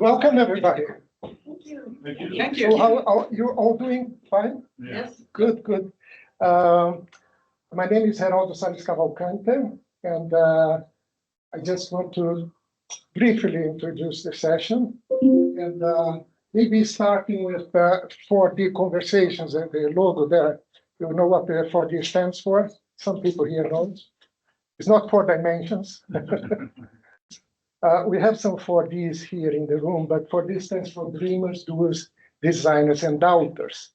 Welcome, everybody. Thank you. So how you all doing? Fine? Yes. Good, good. My name is Geraldo Salles Cavalcante, and I just want to briefly introduce the session. And maybe starting with 4D conversations and the logo there. You know what the 4D stands for? Some people here know. It's not 4 dimensions. We have some 4Ds here in the room, but 4D stands for dreamers, doers, designers, and doubters.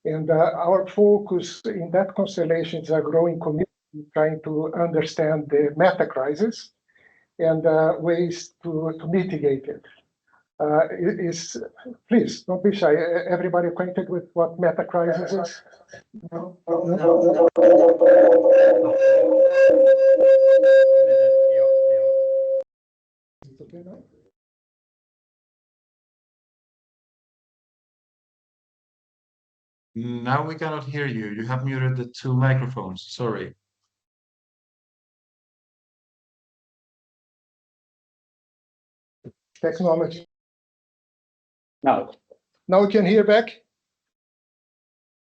And our focus in that constellation is a growing community trying to understand the metacrisis and ways to mitigate it. Please, don't be shy. Everybody acquainted with what metacrisis is? No? No? Okay now? Now we cannot hear you. You have muted the 2 microphones. Sorry. Technology. Now Now we can hear back?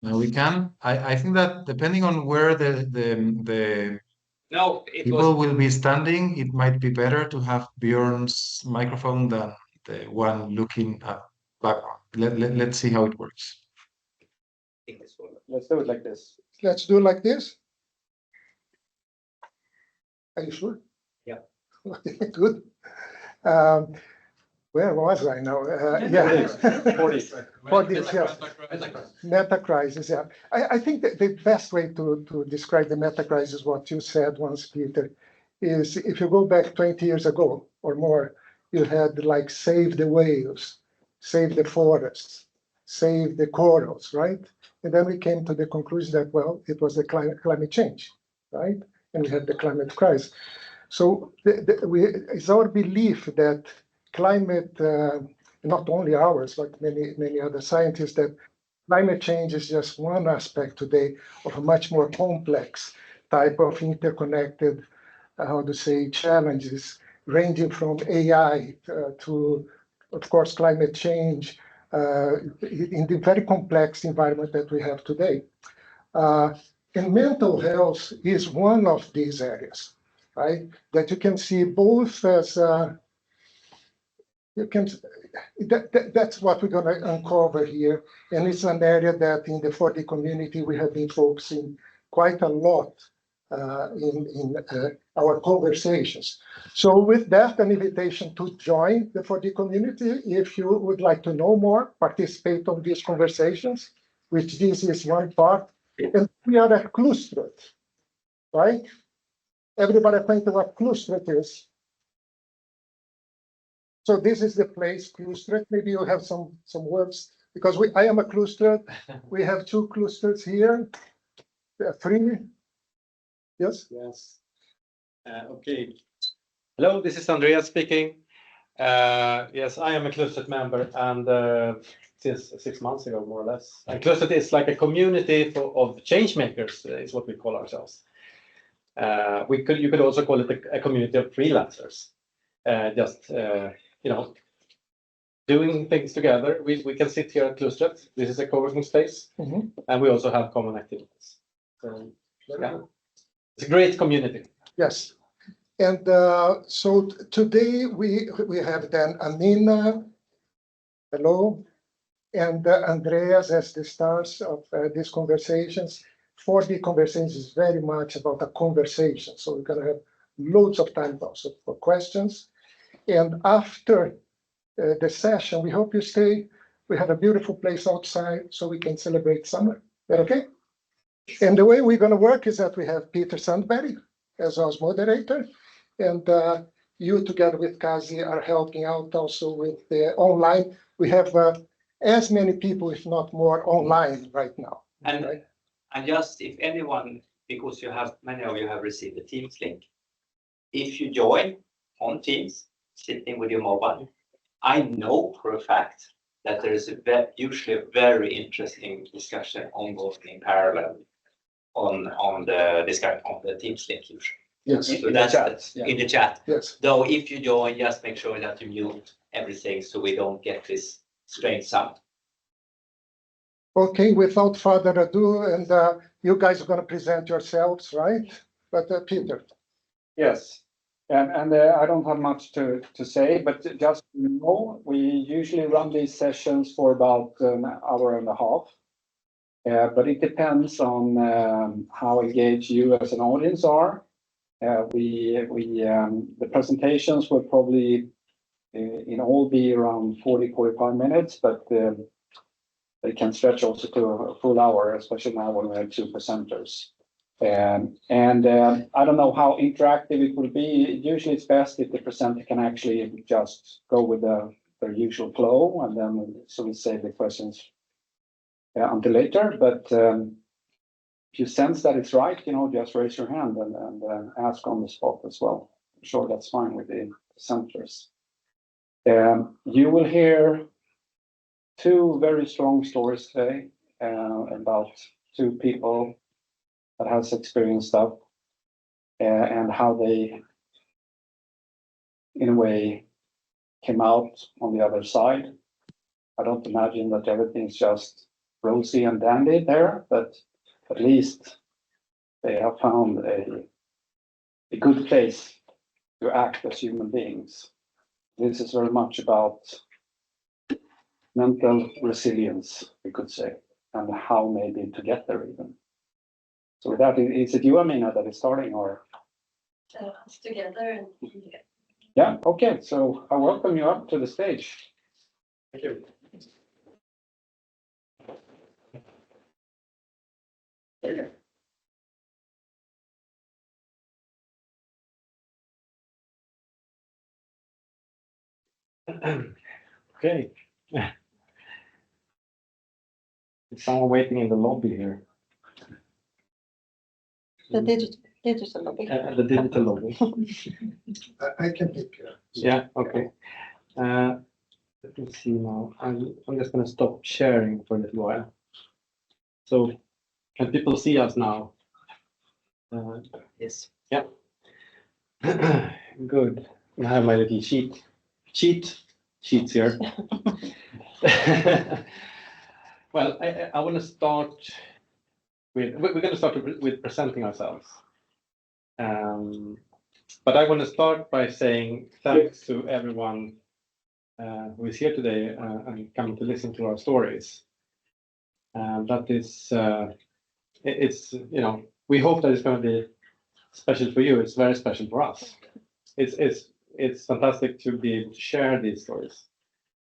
Now we can. I think that depending on where the people will be standing, it might be better to have Björn's microphone than the one looking at background. Let's see how it works. let's do it like this. Let's do like this. Are you sure? Yeah. Okay, good. Where was I now? Yeah. For this, yes. Metacrisis, yeah. I think that the best way to describe the metacrisis is what you said once, Peter, is if you go back 20 years ago or more, you had like save the whales, save the forests, save the corals, right? And then we came to the conclusion that, well, it was the climate change, right? And we had the climate crisis. So it's our belief that climate, not only ours, but many other scientists, that climate change is just one aspect today of a much more complex type of interconnected, challenges, ranging from AI to, of course, climate change in the very complex environment that we have today. And mental health is one of these areas, right? That you can see both as that's what we're going to uncover here, and it's an area that in the 4D community we have been focusing quite a lot in our conversations. So with that, an invitation to join the 4D community. If you would like to know more, participate on these conversations, which this is one part. And we are at Clustret, right? Everybody acquainted what Clustret is? So this is the place, Clustret. Maybe you have some words, because I am a Clustret. We have 2 clusters here, 3. Yes? Yes. Okay. Hello, this is Andreas speaking. Yes, I am a Clustret member, and since 6 months ago, more or less. And Clustret is like a community of change makers, is what we call ourselves. You could also call it a community of freelancers. Doing things together. We can sit here at Clustret. This is a co-working space, and we also have common activities. So, yeah. It's a great community. Yes. And so today we have then Aminah, hello, and Andreas as the stars of these conversations. 4D conversations is very much about a conversation. So we're going to have loads of time also for questions. And after the session, we hope you stay. We have a beautiful place outside so we can celebrate summer. Okay? And the way we're going to work is that we have Peter Sandberg as our moderator, and you together with Kazi are helping out also with the online. We have as many people, if not more, online right now. And right? and just if anyone, because many of you have received the Teams link, if you join on Teams, sitting with your mobile, I know for a fact that there is usually a very interesting discussion ongoing in parallel on the discussion on the Teams link usually. Yes, So that's in the chat. yes. Though if you join, just make sure that you mute everything so we don't get this strange sound. Okay, without further ado, and you guys are going to present yourselves, right? But Peter. Yes, and I don't have much to say, but just we usually run these sessions for about an hour and a half. But it depends on how engaged you as an audience are. The presentations will probably in all be around 40-45 minutes, but they can stretch also to a full hour, especially now when we have two presenters. I don't know how interactive it will be. Usually it's best if the presenter can actually just go with their usual flow, and then so we save the questions until later. But if you sense that it's right, just raise your hand and ask on the spot as well. I'm sure that's fine with the presenters. You will hear two very strong stories today about two people that has experienced stuff and how they, in a way, came out on the other side. I don't imagine that everything's just rosy and dandy there, but at least they have found a good place to act as human beings. This is very much about mental resilience, we could say, and how maybe to get there even. So with that, is it you, Aminah, that is starting, or? It's together. Yeah, okay, so I welcome you up to the stage. Thank you. Okay. Is someone waiting in the lobby here? The digital lobby. The digital lobby. I can pick you. Yeah, okay. Let me see now. I'm just going to stop sharing for a little while. So, can people see us now? Yes. Yeah. Good. I have my little sheets here. Well, I want to start with, we're going to start with presenting ourselves. But I want to start by saying thanks to everyone who is here today and coming to listen to our stories. That is, it's, we hope that it's going to be special for you. It's very special for us. It's fantastic to be able to share these stories.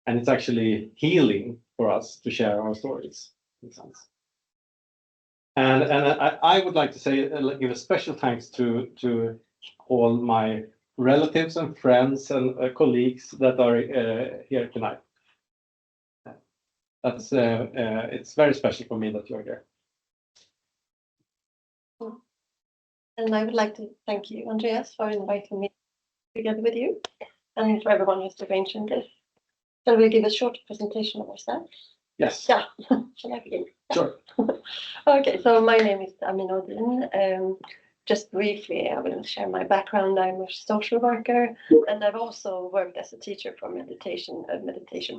And it's actually healing for us to share our stories, in a sense. And I would like to say, give a special thanks to all my relatives and friends and colleagues that are here tonight. That's it's very special for me that you're here. And I would like to thank you, Andreas, for inviting me together with you, and for everyone who's arranging this. Shall we give a short presentation of ourselves? Yes. Yeah. Shall I begin? Sure. Okay, so my name is Aminah Ådin. Just briefly, I will share my background. I'm a social worker, and I've also worked as a teacher for meditation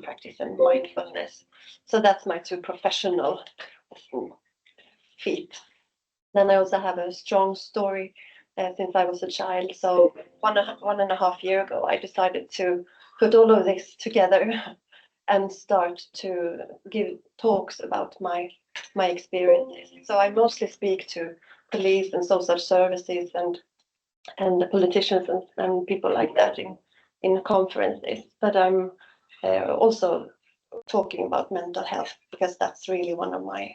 practice and mindfulness. So that's my two professional feet. Then I also have a strong story since I was a child. So one and a half year ago, I decided to put all of this together and start to give talks about my experiences. So I mostly speak to police and social services and politicians and people like that in conferences. But I'm also talking about mental health because that's really one of my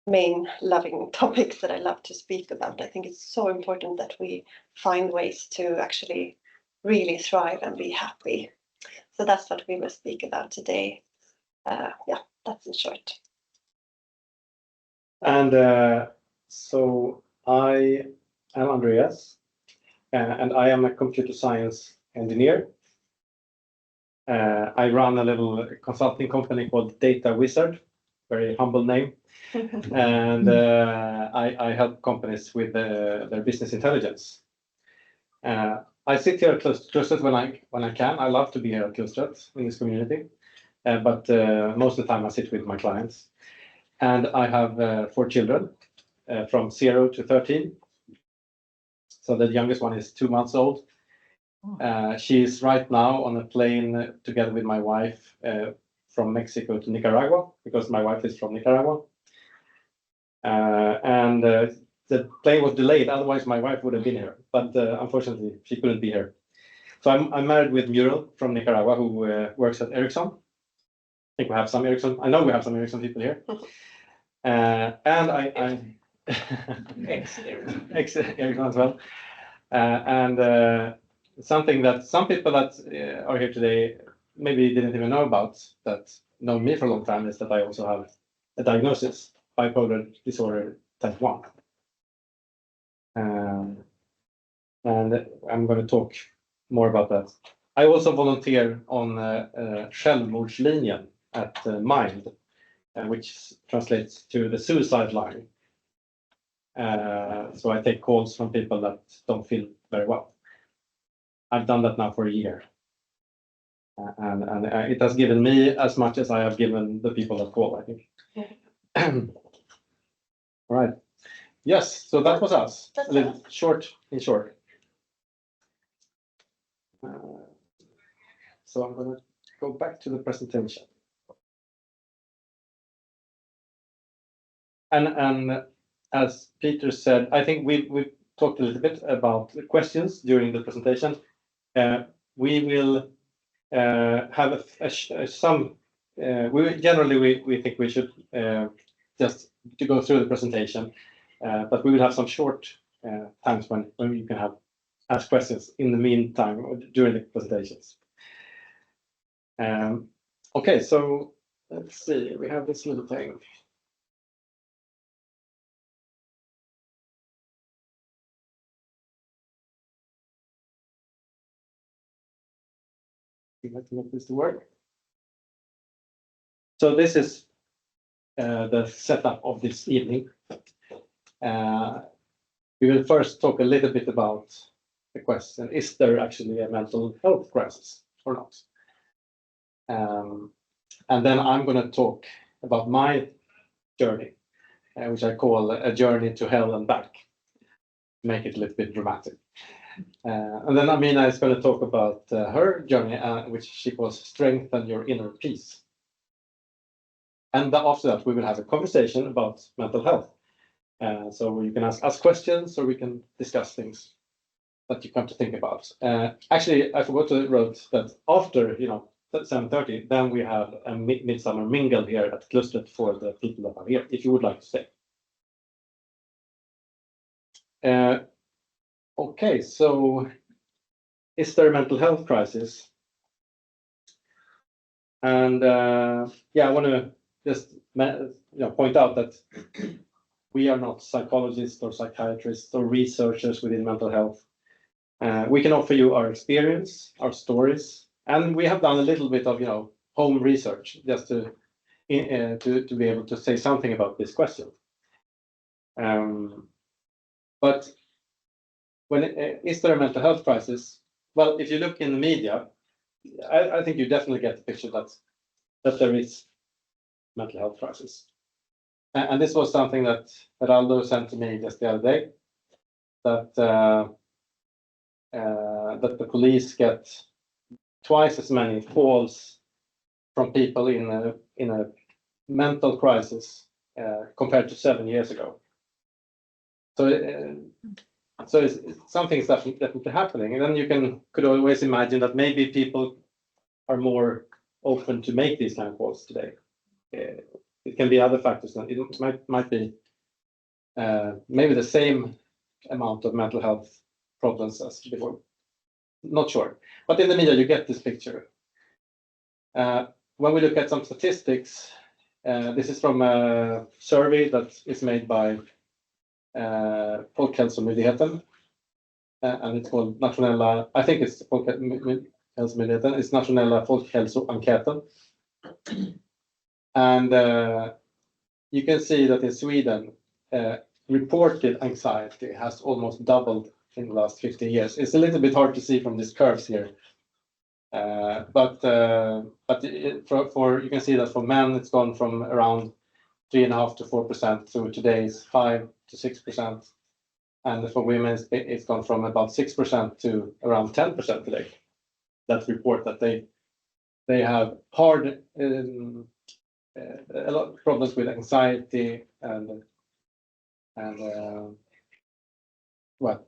main loving topics that I love to speak about. I think it's so important that we find ways to actually really thrive and be happy. So that's what we will speak about today. Yeah, that's in short. And so I am Andreas, and I am a computer science engineer. I run a little consulting company called Data Wizard, very humble name. And I help companies with their business intelligence. I sit here at Klustret when I can. I love to be here at Klustret in this community, but most of the time I sit with my clients. And I have 4 children from 0 to 13. So the youngest one is 2 months old. She's right now on a plane together with my wife from Mexico to Nicaragua, because my wife is from Nicaragua. And the plane was delayed, otherwise my wife would have been here, but unfortunately she couldn't be here. So I'm married with Muriel from Nicaragua, who works at Ericsson. I think we have some Ericsson. I know we have some Ericsson people here. And I ex-Ericsson as well. And something that some people that are here today maybe didn't even know about, that know me for a long time, is that I also have a diagnosis, bipolar disorder type 1. And I'm going to talk more about that. I also volunteer on Självmordslinjen at Mind, which translates to the suicide line. So I take calls from people that don't feel very well. I've done that now for a year. And it has given me as much as I have given the people that call, I think. All right. Yes, so that was us. That's A little short, in short. So I'm going to go back to the presentation. And as Peter said, I think we've talked a little bit about the questions during the presentation. We will have some. We think we should just to go through the presentation, but we will have some short times when you can ask questions in the meantime or during the presentations. Okay, so let's see. We have this little thing. Let's make this work. So this is the setup of this evening. We will first talk a little bit about the question: is there actually a mental health crisis or not? And then I'm going to talk about my journey, which I call a journey to hell and back. Make it a little bit dramatic. And then Aminah is going to talk about her journey, which she calls strengthen your inner peace. And after that, we will have a conversation about mental health. So you can ask questions, or we can discuss things that you come to think about. Actually, I forgot to write that after 7:30, then we have a midsummer mingle here at Klustret for the people that are here, if you would like to stay. Okay, so is there a mental health crisis? And I want to just point out that we are not psychologists or psychiatrists or researchers within mental health. We can offer you our experience, our stories, and we have done a little bit of home research just to be able to say something about this question. But when is there a mental health crisis? Well, if you look in the media, I think you definitely get the picture that there is mental health crisis. And this was something that Aldo sent to me just the other day, that the police get twice as many calls from people in a mental crisis compared to 7 years ago. So something is definitely happening, and then could always imagine that maybe people are more open to make these kind of calls today. It can be other factors. It might be maybe the same amount of mental health problems as before. Not sure, but in the media you get this picture. When we look at some statistics, this is from a survey that is made by Folkhälsomyndigheten, and it's called Nationella. I think it's Folkhälsomyndigheten. It's Nationella Folkhälsoenkäten, and you can see that in Sweden, reported anxiety has almost doubled in the last 15 years. It's a little bit hard to see from these curves here. But you can see that for men, it's gone from around 3.5% to 4% to today's 5 to 6%. And for women, it's gone from about 6% to around 10% today. That report that they have hard a lot of problems with anxiety and what?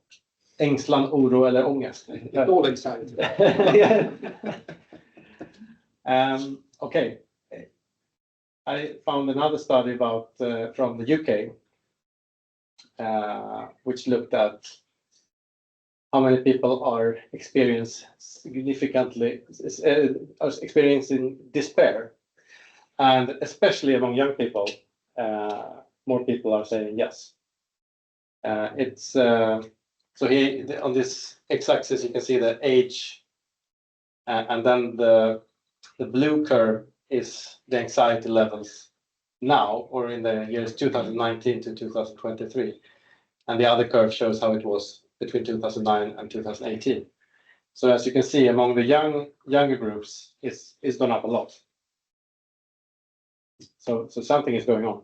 Ängslan, oro eller ångest. It's all anxiety. Okay. I found another study about from the UK, which looked at how many people are experiencing despair, and especially among young people, more people are saying yes. So here on this x-axis you can see the age, and then the blue curve is the anxiety levels now, or in the years 2019 to 2023, and the other curve shows how it was between 2009 and 2018. So as you can see, among the younger groups, it's gone up a lot. So something is going on.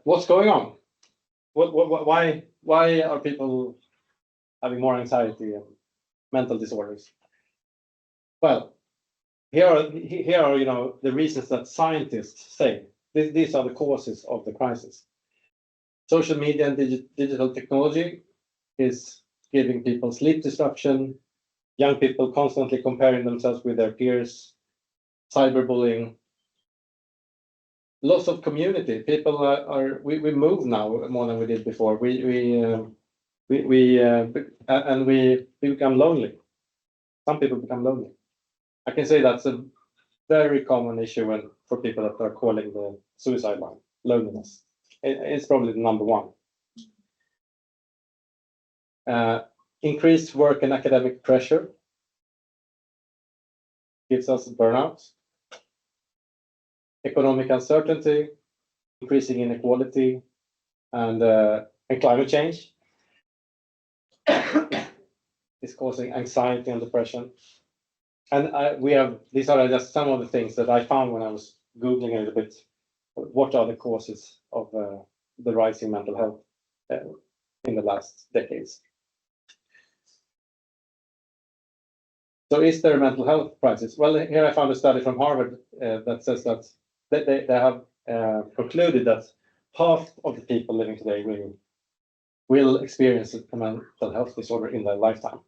What's going on? Why are people having more anxiety and mental disorders? Well, here are the reasons that scientists say. These are the causes of the crisis. Social media and digital technology is giving people sleep disruption. Young people constantly comparing themselves with their peers. Cyberbullying. Loss of community. People we move now more than we did before. We become lonely. Some people become lonely. I can say that's a very common issue for people that are calling the suicide line. Loneliness. It's probably the number one. Increased work and academic pressure gives us burnout. Economic uncertainty, increasing inequality, and climate change is causing anxiety and depression. And these are just some of the things that I found when I was Googling a little bit. What are the causes of the rising mental health in the last decades? So is there a mental health crisis? Well, here I found a study from Harvard that says that they have concluded that half of the people living today will experience a mental health disorder in their lifetime.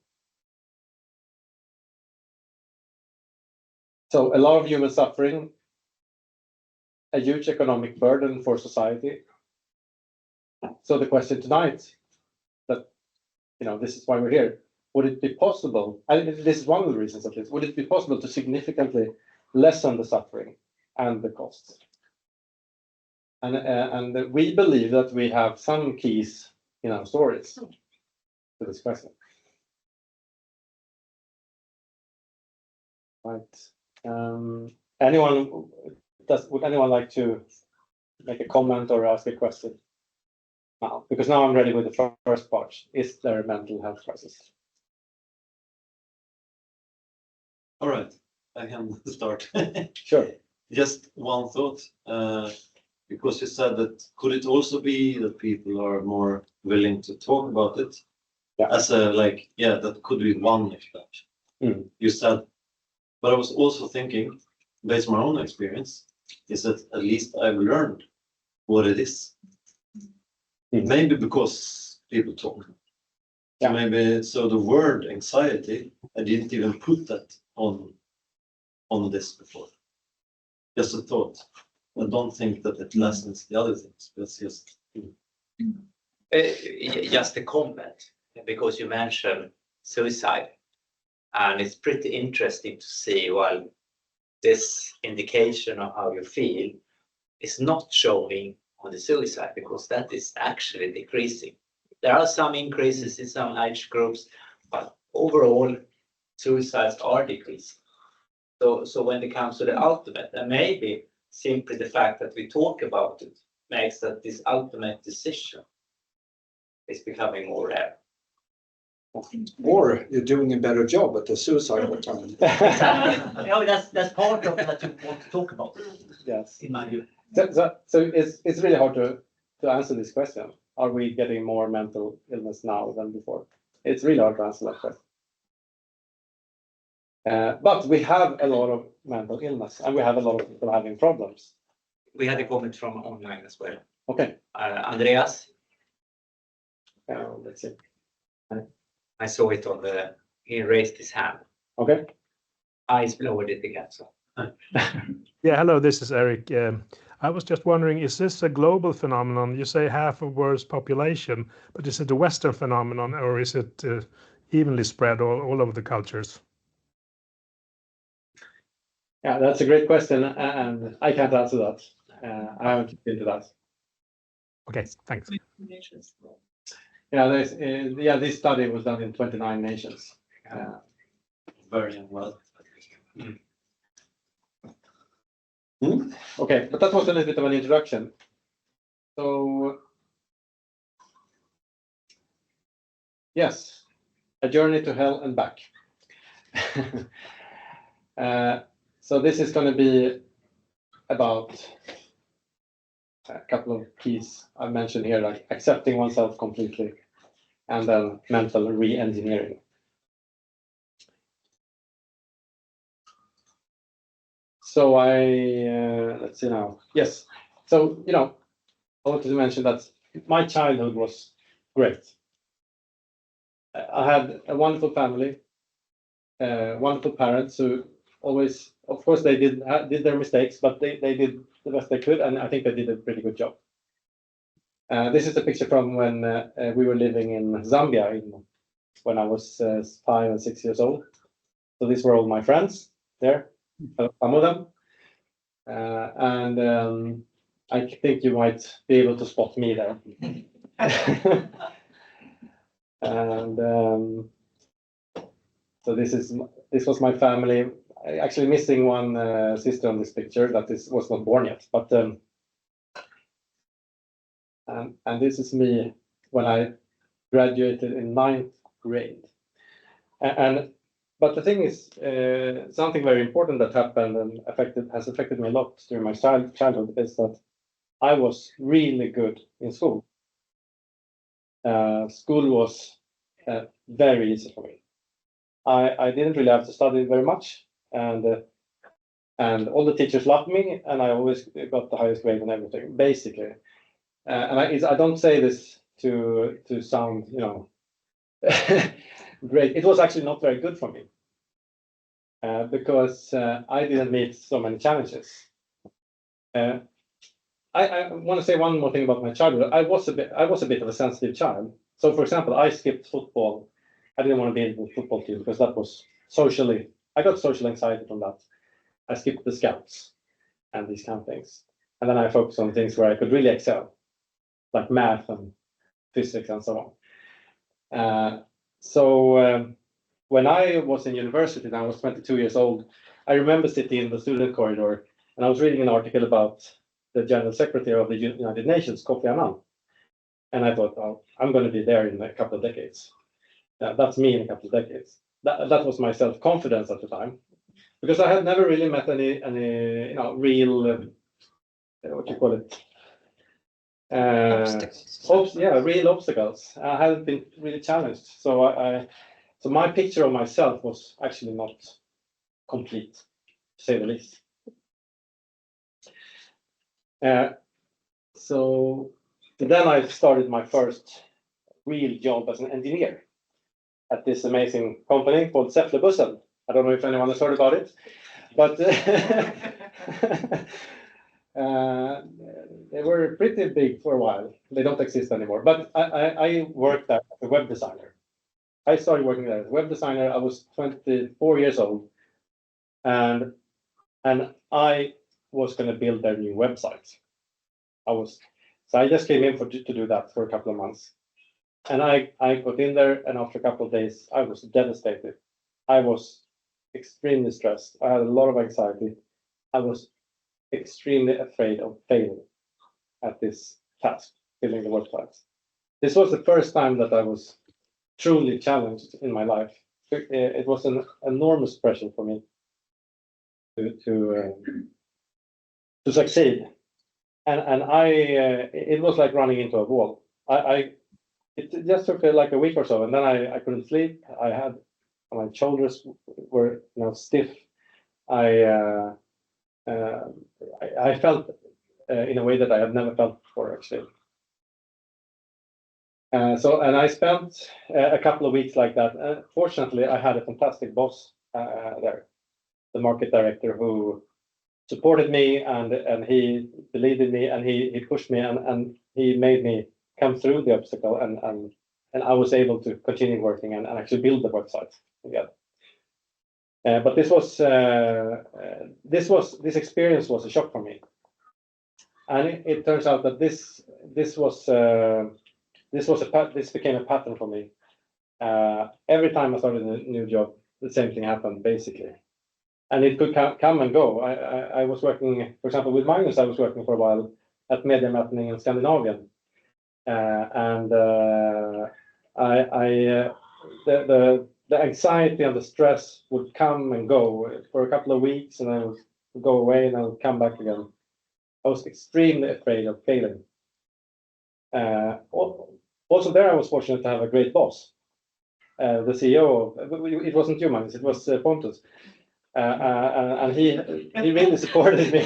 So a lot of human suffering, a huge economic burden for society. So the question tonight, that this is why we're here. Would it be possible? This is one of the reasons of this. Would it be possible to significantly lessen the suffering and the costs? And we believe that we have some keys in our stories to this question. Right. Would anyone like to make a comment or ask a question now? Because now I'm ready with the first part. Is there a mental health crisis? All right, I can start. Sure. Just one thought, because you said that could it also be that people are more willing to talk about it? Yeah. As that could be one explanation. You said, but I was also thinking, based on my own experience, is that at least I've learned what it is. Maybe because people talk. Yeah. Maybe so the word anxiety, I didn't even put that on this before. Just a thought. I don't think that it lessens the other things. That's just just a comment, because you mentioned suicide, and it's pretty interesting to see, well, this indication of how you feel is not showing on the suicide, because that is actually decreasing. There are some increases in some age groups, but overall suicides are decreasing. So when it comes to the ultimate, and maybe simply the fact that we talk about it makes that this ultimate decision It's becoming more rare. Or you're doing a better job at the suicide hotline. No, that's part of what you want to talk about, Yes. in my view. So it's really hard to answer this question. Are we getting more mental illness now than before? It's really hard to answer that question. But we have a lot of mental illness, and we have a lot of people having problems. We had a comment from online as well. Okay, Andreas, let's see. I saw it he raised his hand. Okay. I lowered it again, so. Yeah, hello, this is Eric. I was just wondering, is this a global phenomenon? You say half of world's population, but is it a Western phenomenon, or is it evenly spread all over the cultures? Yeah, that's a great question, and I can't answer that. I haven't looked into that. Okay, thanks. Yeah, this study was done in 29 nations. Very well. Okay, but that was a little bit of an introduction. So, yes, a journey to hell and back. So this is going to be about a couple of keys I mentioned here, like accepting oneself completely, and then mental re-engineering. So let's see now. Yes. So, I wanted to mention that my childhood was great. I had a wonderful family, wonderful parents who always, of course, they did their mistakes, but they did the best they could, and I think they did a pretty good job. This is a picture from when we were living in Zambia when I was 5 and 6 years old. So these were all my friends there, some of them. And I think you might be able to spot me there. And so this was my family. Actually missing one sister on this picture that was not born yet. But and this is me when I graduated in 9th grade. But the thing is, something very important that happened and has affected me a lot during my childhood is that I was really good in school. School was very easy for me. I didn't really have to study very much, and all the teachers loved me, and I always got the highest grade and everything, basically. And I don't say this to sound, great. It was actually not very good for me because I didn't meet so many challenges. I want to say one more thing about my childhood. I was a bit of a sensitive child. So, for example, I skipped football. I didn't want to be in the football team because that was I got social anxiety from that. I skipped the scouts and these kind of things. And then I focused on things where I could really excel, like math and physics and so on. So when I was in university and I was 22 years old, I remember sitting in the student corridor and I was reading an article about the General Secretary of the United Nations, Kofi Annan. And I thought, oh, I'm going to be there in a couple of decades. That's me in a couple of decades. That was my self-confidence at the time, because I had never really met any real, what you call it? Real obstacles. I hadn't been really challenged. So so my picture of myself was actually not complete, to say the least. So then I started my first real job as an engineer at this amazing company called Säfflebussen. I don't know if anyone has heard about it, but they were pretty big for a while. They don't exist anymore. But I worked there as a web designer. I started working there as a web designer. I was 24 years old, and I was going to build their new website. So I just came in to do that for a couple of months. And I got in there, and after a couple of days, I was devastated. I was extremely stressed. I had a lot of anxiety. I was extremely afraid of failing at this task, building the website. This was the first time that I was truly challenged in my life. It was an enormous pressure for me to succeed, and it was like running into a wall. It just took like a week or so, and then I couldn't sleep. My shoulders were stiff. I felt in a way that I had never felt before, actually. And I spent a couple of weeks like that. Fortunately, I had a fantastic boss there, the market director, who supported me and he believed in me and he pushed me and he made me come through the obstacle and I was able to continue working and actually build the website together. But this experience was a shock for me, and it turns out that this became a pattern for me. Every time I started a new job, the same thing happened basically, and it could come and go. I was working, for example, with Magnus. I was working for a while at Media Mätning in Scandinavian, and the anxiety and the stress would come and go for a couple of weeks, and I would go away and I would come back again. I was extremely afraid of failing. Also there, I was fortunate to have a great boss, the CEO. It wasn't you, Magnus, it was Pontus, and he really supported me.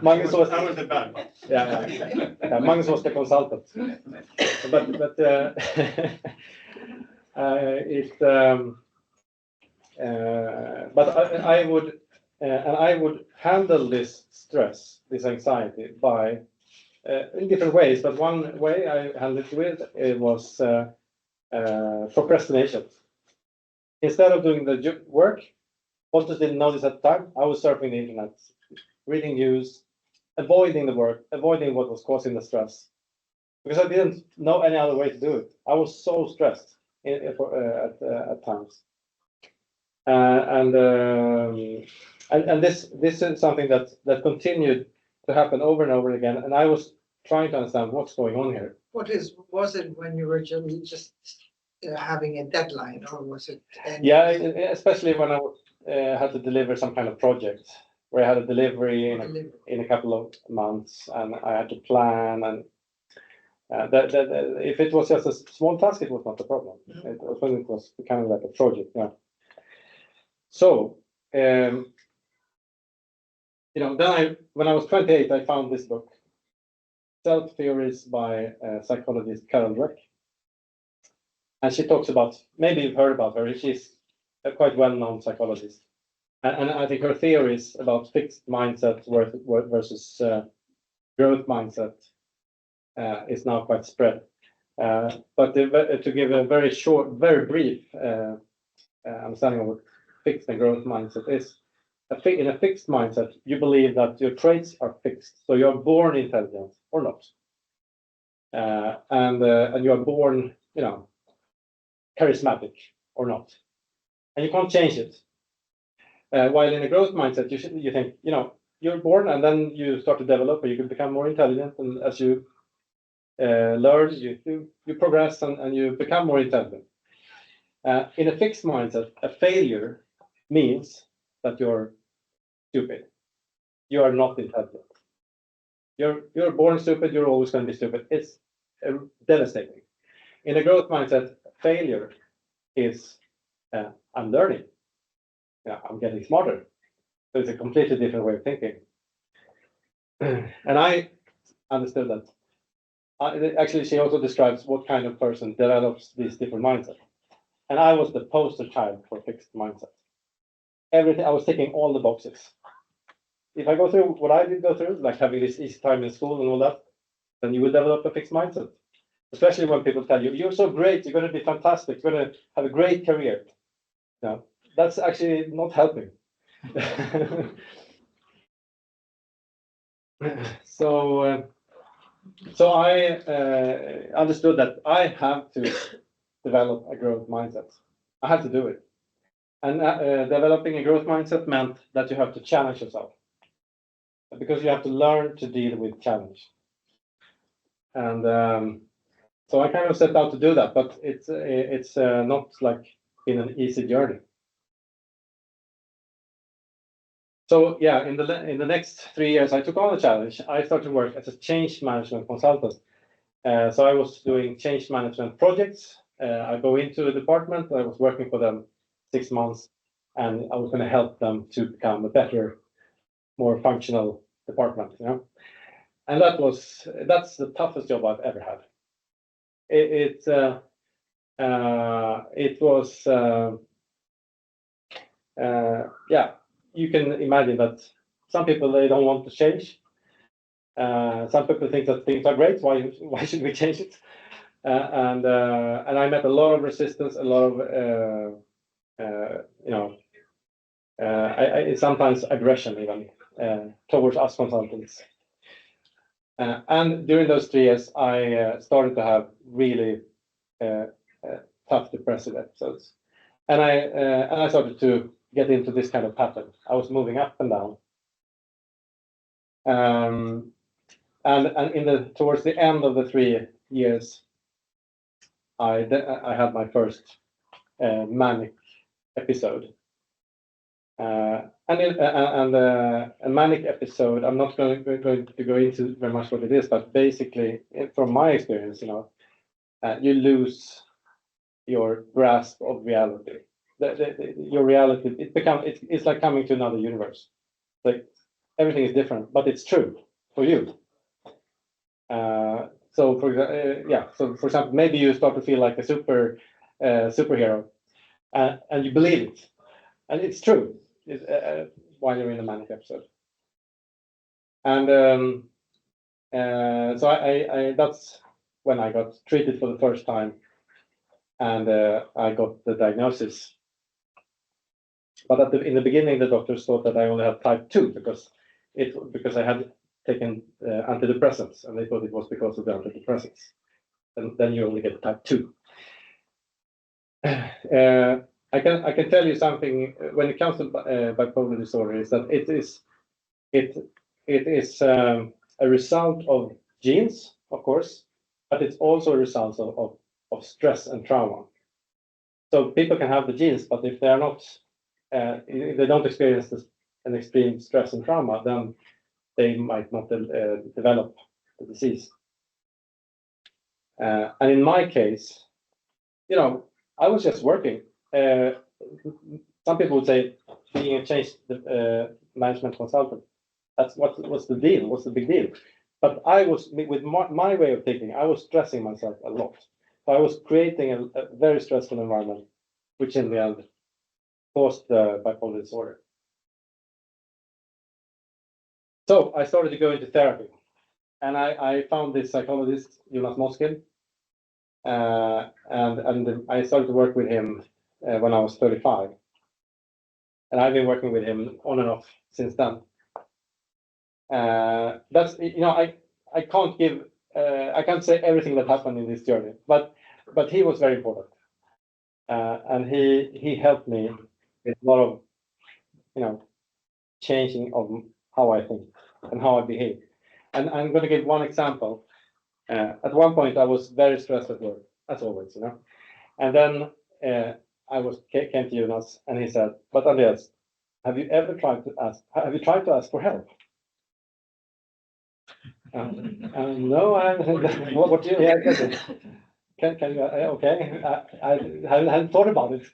Magnus was the bad one. Yeah, Magnus was the consultant, but I would handle this stress, this anxiety, by in different ways. But one way I handled it was procrastination. Instead of doing the work, Pontus didn't know this at the time. I was surfing the internet, reading news, avoiding the work, avoiding what was causing the stress, because I didn't know any other way to do it. I was so stressed at times, and this is something that continued to happen over and over again. And I was trying to understand what's going on here. Was it when you were just having a deadline, or was it? Yeah, especially when I had to deliver some kind of project where I had a delivery in a couple of months, and I had to plan. And if it was just a small task, it was not a problem. It was kind of like a project. Yeah. So, then when I was 28, I found this book, Self Theories by psychologist Carol Dweck. And she talks about, maybe you've heard about her, she's a quite well-known psychologist. And I think her theories about fixed mindset versus growth mindset is now quite spread. But to give a very short, very brief understanding of what fixed and growth mindset is, in a fixed mindset, you believe that your traits are fixed. So you're born intelligent or not. And you're born, charismatic or not. And you can't change it. While in a growth mindset, you think, you're born and then you start to develop, or you can become more intelligent. And as you learn, you progress and you become more intelligent. In a fixed mindset, a failure means that you're stupid. You are not intelligent. You're born stupid. You're always going to be stupid. It's devastating. In a growth mindset, failure is I'm learning. I'm getting smarter. So it's a completely different way of thinking. And I understood that. Actually, she also describes what kind of person develops these different mindsets. And I was the poster child for fixed mindset. Everything, I was ticking all the boxes. If I go through what I did go through, like having this easy time in school and all that, then you will develop a fixed mindset. Especially when people tell you, you're so great, you're going to be fantastic, you're going to have a great career. No, that's actually not helping. So I understood that I have to develop a growth mindset. I had to do it. And developing a growth mindset meant that you have to challenge yourself, because you have to learn to deal with challenge. And so I kind of set out to do that, but it's not like been an easy journey. So yeah, in the next 3 years, I took on the challenge. I started to work as a change management consultant. So I was doing change management projects. I go into a department. I was working for them 6 months, and I was going to help them to become a better, more functional department. You know, and that's the toughest job I've ever had. It was yeah. You can imagine that some people, they don't want to change. Some people think that things are great. Why should we change it? And I met a lot of resistance, a lot of sometimes aggression even towards us consultants. And during those 3 years, I started to have really tough depressive episodes, and I started to get into this kind of pattern. I was moving up and down. And towards the end of the 3 years, I had my first manic episode. A manic episode, I'm not going to go into very much what it is, but basically, from my experience, you lose your grasp of reality. Your reality, it's like coming to another universe. Like everything is different, but it's true for you. So for example, maybe you start to feel like a superhero, and you believe it, and it's true while you're in a manic episode. And so I that's when I got treated for the first time, and I got the diagnosis. But in the beginning, the doctors thought that I only had type 2 because I had taken antidepressants, and they thought it was because of the antidepressants. And then you only get type 2. I can tell you something when it comes to bipolar disorder, is that it is a result of genes, of course, but it's also a result of stress and trauma. So people can have the genes, but if they are not, if they don't experience an extreme stress and trauma, then they might not develop the disease. And in my case, I was just working. Some people would say being a change management consultant, what's the deal? What's the big deal? But I was, with my way of thinking, I was stressing myself a lot. So I was creating a very stressful environment, which in the end caused the bipolar disorder. So I started to go into therapy, and I found this psychologist, Jonas Moskin, and I started to work with him when I was 35, and I've been working with him on and off since then. That's I can't give I can't say everything that happened in this journey, but he was very important, and he helped me with a lot of changing of how I think and how I behave. And I'm going to give one example. At one point, I was very stressed at work, as always, and then came to Jonas, and he said, "But Andreas, have you tried to ask for help?" No, what do you? Yeah, can you? Okay, I hadn't thought about it,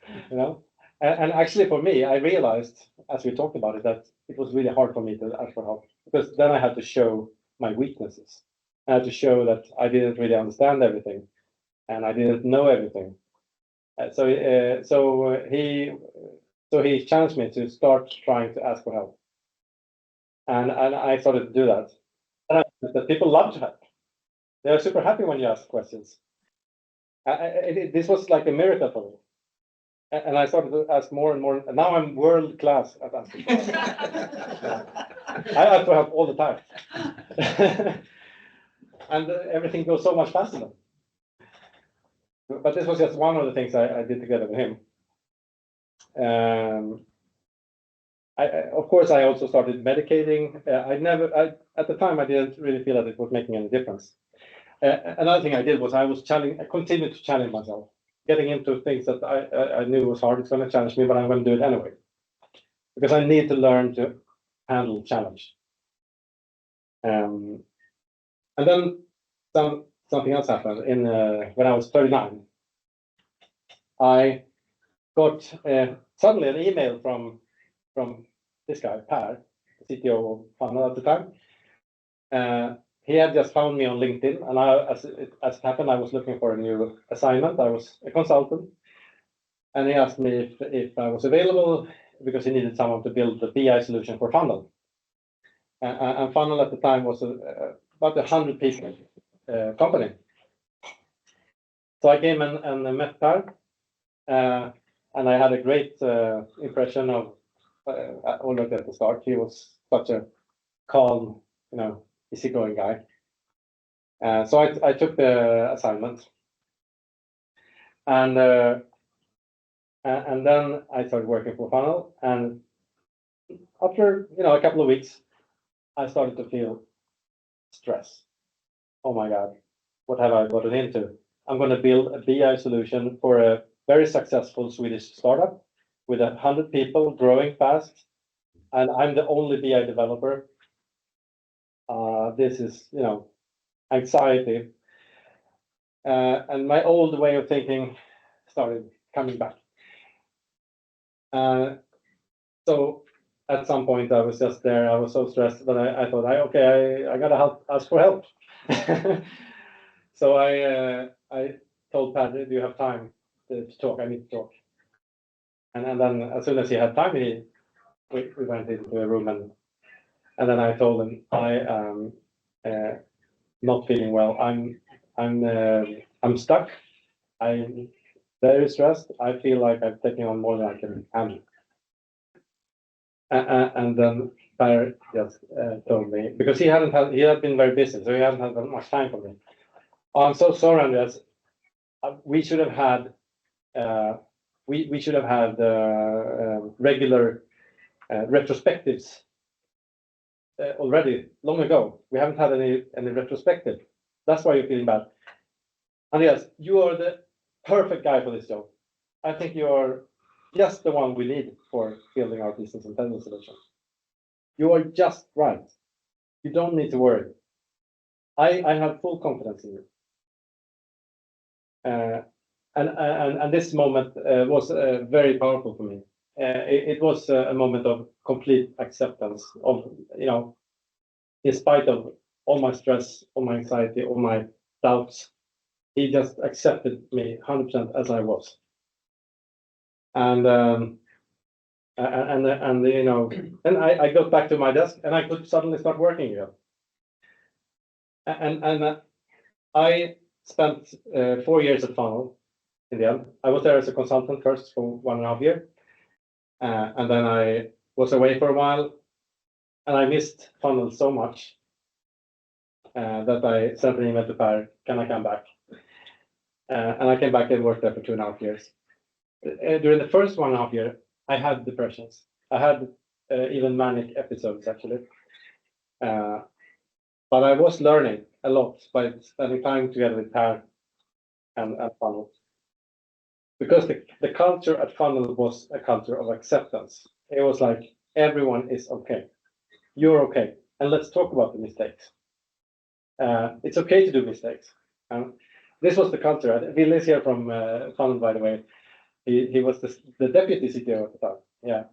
And actually, for me, I realized as we talked about it that it was really hard for me to ask for help, because then I had to show my weaknesses. I had to show that I didn't really understand everything, and I didn't know everything. So he challenged me to start trying to ask for help, and I started to do that. And I noticed that people love to help. They are super happy when you ask questions. This was like a miracle for me. And I started to ask more and more. And now I'm world class at asking. I ask for help all the time. And everything goes so much faster now. But this was just one of the things I did together with him. Of course, I also started medicating. At the time, I didn't really feel that it was making any difference. Another thing I did was I continued to challenge myself, getting into things that I knew was hard. It's going to challenge me, but I'm going to do it anyway, because I need to learn to handle challenge. And then something else happened when I was 39. I got suddenly an email from this guy, Per, the CTO of Funnel at the time. He had just found me on LinkedIn, and as it happened, I was looking for a new assignment. I was a consultant, and he asked me if I was available because he needed someone to build the BI solution for Funnel. And Funnel at the time was about 100 people company. So I came and met Per, and I had a great impression of already at the start. He was such a calm, easygoing guy. So I took the assignment, and then I started working for Funnel. And after a couple of weeks, I started to feel stress. Oh my God, what have I gotten into? I'm going to build a BI solution for a very successful Swedish startup with 100 people growing fast, and I'm the only BI developer. This is, anxiety. And my old way of thinking started coming back. So at some point I was just there. I was so stressed that I thought, I gotta ask for help. So I told Pat, do you have time to talk? I need to talk. And then as soon as he had time, we went into a room, and then I told him I am not feeling well. I'm stuck. I'm very stressed. I feel like I'm taking on more than I can handle. And then Per just told me, because he had been very busy, so he hadn't had that much time for me. Oh, I'm so sorry, Andreas. We should have had regular retrospectives already long ago. We haven't had any retrospective. That's why you're feeling bad. Andreas, you are the perfect guy for this job. I think you are just the one we need for building our business intelligence solution. You are just right. You don't need to worry. I have full confidence in you. And this moment was very powerful for me. It was a moment of complete acceptance of, in spite of all my stress, all my anxiety, all my doubts, he just accepted me 100% as I was. And I got back to my desk, and I could suddenly start working again. And I spent 4 years at Funnel in the end. I was there as a consultant first for 1.5 years. And then I was away for a while, and I missed Funnel so much that I sent an email to Per, can I come back? And I came back and worked there for 2.5 years. During the first 1.5 years, I had depressions. I had even manic episodes, actually. But I was learning a lot by spending time together with Per and Funnel. Because the culture at Funnel was a culture of acceptance. It was like, everyone is okay. You're okay. And let's talk about the mistakes. It's okay to do mistakes. This was the culture. Will is here from Funnel, by the way. He was the deputy CTO at the time. Yeah.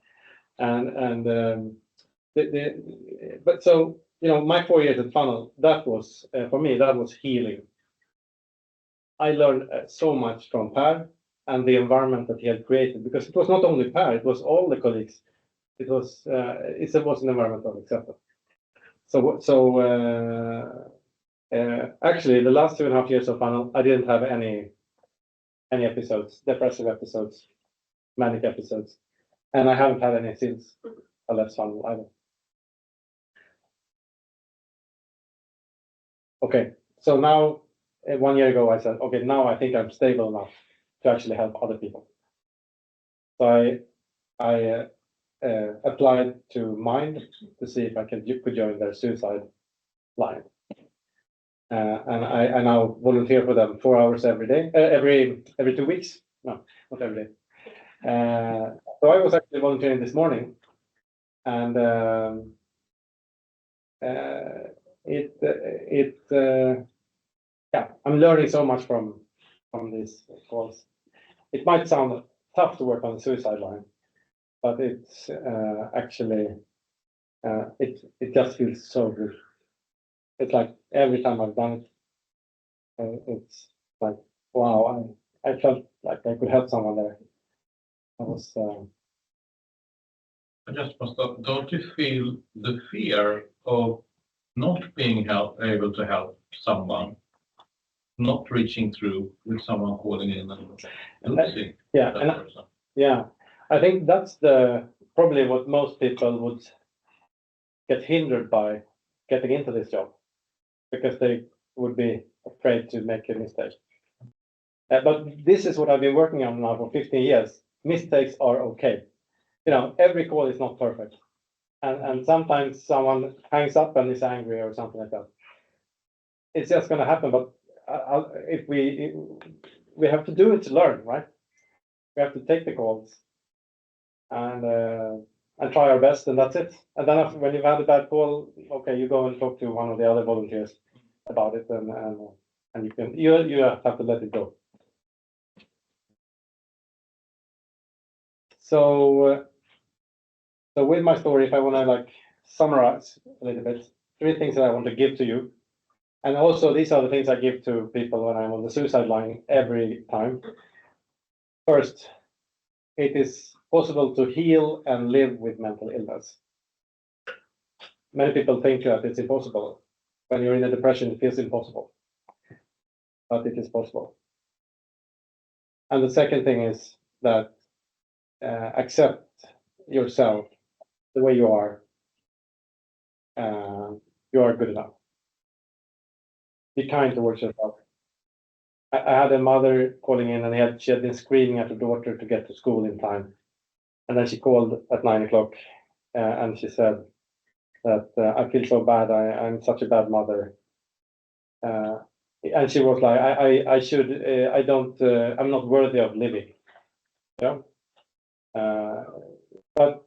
But so, my 4 years at Funnel, that was, for me, that was healing. I learned so much from Per and the environment that he had created, because it was not only Per, it was all the colleagues. It was an environment of acceptance. Actually, the last 2.5 years of Funnel, I didn't have any episodes, depressive episodes, manic episodes, and I haven't had any since I left Funnel either. Okay, so now 1 year ago I said, okay, now I think I'm stable enough to actually help other people. So I applied to Mind to see if I could join their suicide line. And I now volunteer for them 4 hours every day, every 2 weeks. No, not every day. So I was actually volunteering this morning, and yeah, I'm learning so much from these calls. It might sound tough to work on the suicide line, but it's actually it just feels so good. It's like every time I've done it, it's like wow, I felt like I could help someone there. I was. I just must stop. Don't you feel the fear of not being able to help someone, not reaching through with someone calling in and losing that person? Yeah, I think that's probably what most people would get hindered by getting into this job, because they would be afraid to make a mistake. But this is what I've been working on now for 15 years. Mistakes are okay. You know, every call is not perfect. And sometimes someone hangs up and is angry or something like that. It's just going to happen. But if we have to do it to learn, right? We have to take the calls and try our best, and that's it. And then when you've had a bad call, okay, you go and talk to one of the other volunteers about it, and you have to let it go. So with my story, if I want to summarize a little bit, 3 things that I want to give to you. And also, these are the things I give to people when I'm on the suicide line every time. First, it is possible to heal and live with mental illness. Many people think that it's impossible. When you're in a depression, it feels impossible. But it is possible. And the second thing is that accept yourself the way you are. You are good enough. Be kind towards yourself. I had a mother calling in, and she had been screaming at her daughter to get to school in time. And then she called at 9 o'clock, and she said that I feel so bad. I'm such a bad mother. And she was like, I'm not worthy of living. Yeah. But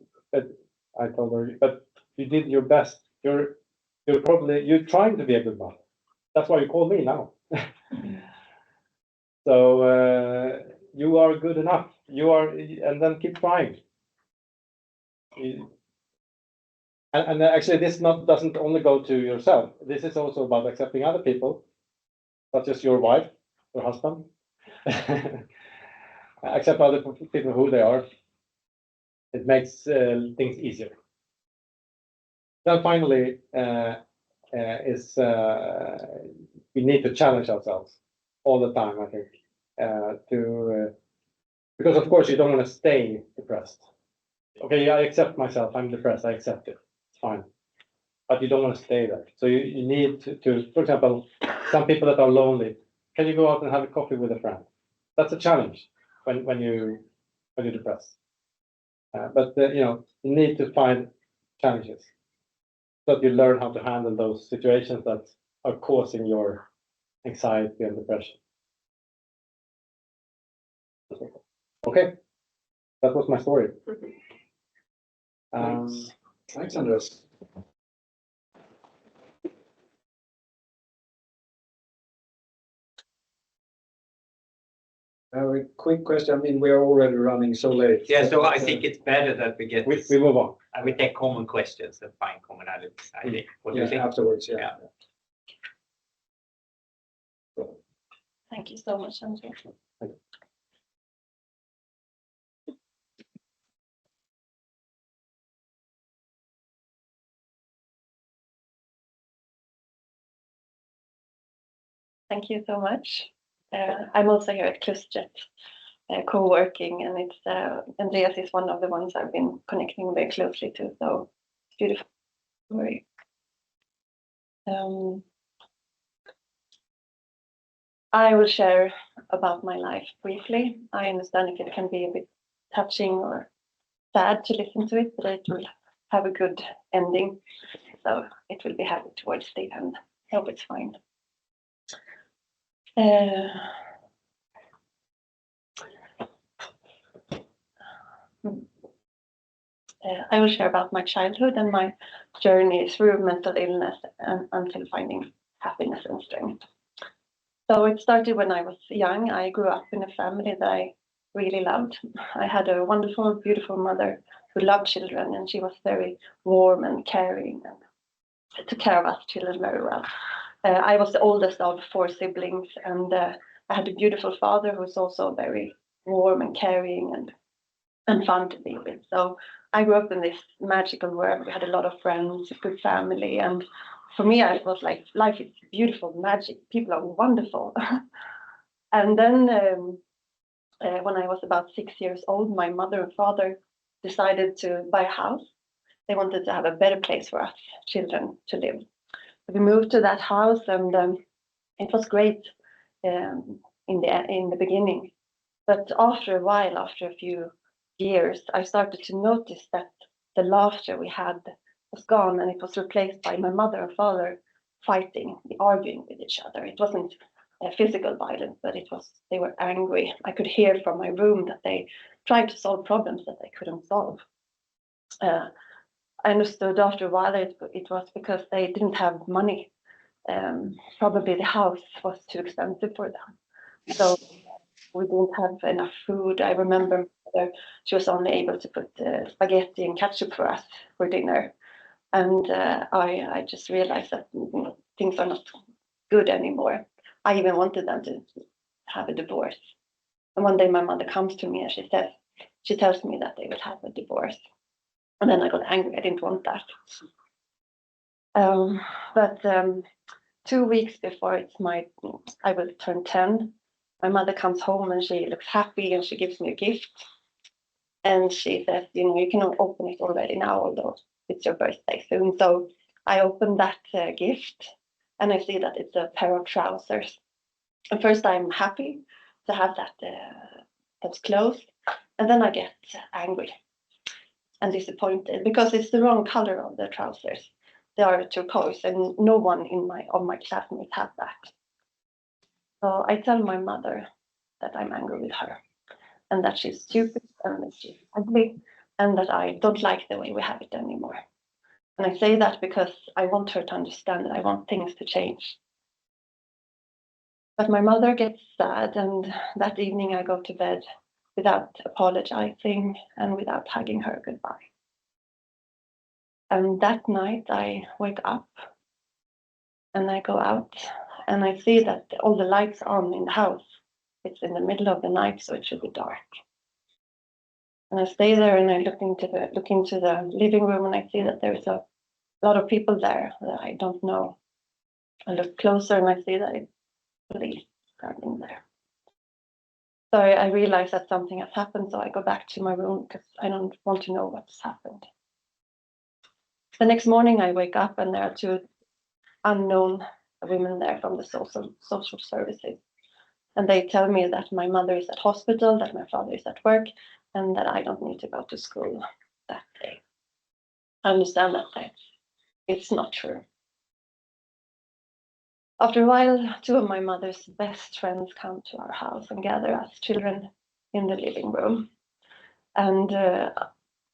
I told her, but you did your best. You're trying to be a good mother. That's why you call me now. So you are good enough. And then keep trying. And actually, this doesn't only go to yourself. This is also about accepting other people, such as your wife, your husband. Accept other people who they are. It makes things easier. Then finally, we need to challenge ourselves all the time, I think, because of course you don't want to stay depressed. Okay, I accept myself, I'm depressed, I accept it, it's fine. But you don't want to stay there. So you need to, for example, some people that are lonely, can you go out and have a coffee with a friend? That's a challenge when you're depressed. But you need to find challenges so that you learn how to handle those situations that are causing your anxiety and depression. Okay, that was my story. Thanks, Andreas. A quick question. I mean, we are already running so late. Yeah, so I think it's better that we move on. And we take common questions and find commonalities. I think. What do you think? Afterwards, yeah. Thank you so much, Andreas. Thank you so much. I'm also here at Clustret, co-working, and it's Andreas is one of the ones I've been connecting very closely to. So beautiful story. I will share about my life briefly. I understand if it can be a bit touching or sad to listen to it, but it will have a good ending. So it will be happy towards the end. I hope it's fine. I will share about my childhood and my journey through mental illness and until finding happiness and strength. So it started when I was young. I grew up in a family that I really loved. I had a wonderful, beautiful mother who loved children, and she was very warm and caring and took care of us children very well. I was the oldest of 4 siblings, and I had a beautiful father who was also very warm and caring and fun to be with. So I grew up in this magical world. We had a lot of friends, a good family, and for me, I was like, life is beautiful, magic. People are wonderful. And then when I was about 6 years old, my mother and father decided to buy a house. They wanted to have a better place for us children to live. We moved to that house, and it was great in the beginning. But after a while, after a few years, I started to notice that the laughter we had was gone, and it was replaced by my mother and father fighting, arguing with each other. It wasn't physical violence, but they were angry. I could hear from my room that they tried to solve problems that they couldn't solve. I understood after a while it was because they didn't have money. Probably the house was too expensive for them. So we didn't have enough food. I remember she was only able to put spaghetti and ketchup for us for dinner. And I just realized that things are not good anymore. I even wanted them to have a divorce. And one day my mother comes to me and she tells me that they would have a divorce. And then I got angry. I didn't want that. But 2 weeks before I will turn 10, my mother comes home and she looks happy and she gives me a gift. And she says, you can open it already now, although it's your birthday soon. So I opened that gift and I see that it's a pair of trousers. And first I'm happy to have those clothes. And then I get angry and disappointed because it's the wrong color of the trousers. They are turquoise and no one of my classmates have that. So I tell my mother that I'm angry with her and that she's stupid and that she's ugly and that I don't like the way we have it anymore. And I say that because I want her to understand that I want things to change. But my mother gets sad, and that evening I go to bed without apologizing and without hugging her goodbye. And that night I wake up and I go out and I see that all the lights are on in the house. It's in the middle of the night, so it should be dark. And I stay there and I look into the living room and I see that there is a lot of people there that I don't know. I look closer and I see that it's police standing there. So I realize that something has happened, so I go back to my room because I don't want to know what's happened. The next morning I wake up and there are 2 unknown women there from the social services. And they tell me that my mother is at hospital, that my father is at work, and that I don't need to go to school that day. I understand that it's not true. After a while, 2 of my mother's best friends come to our house and gather us children in the living room. And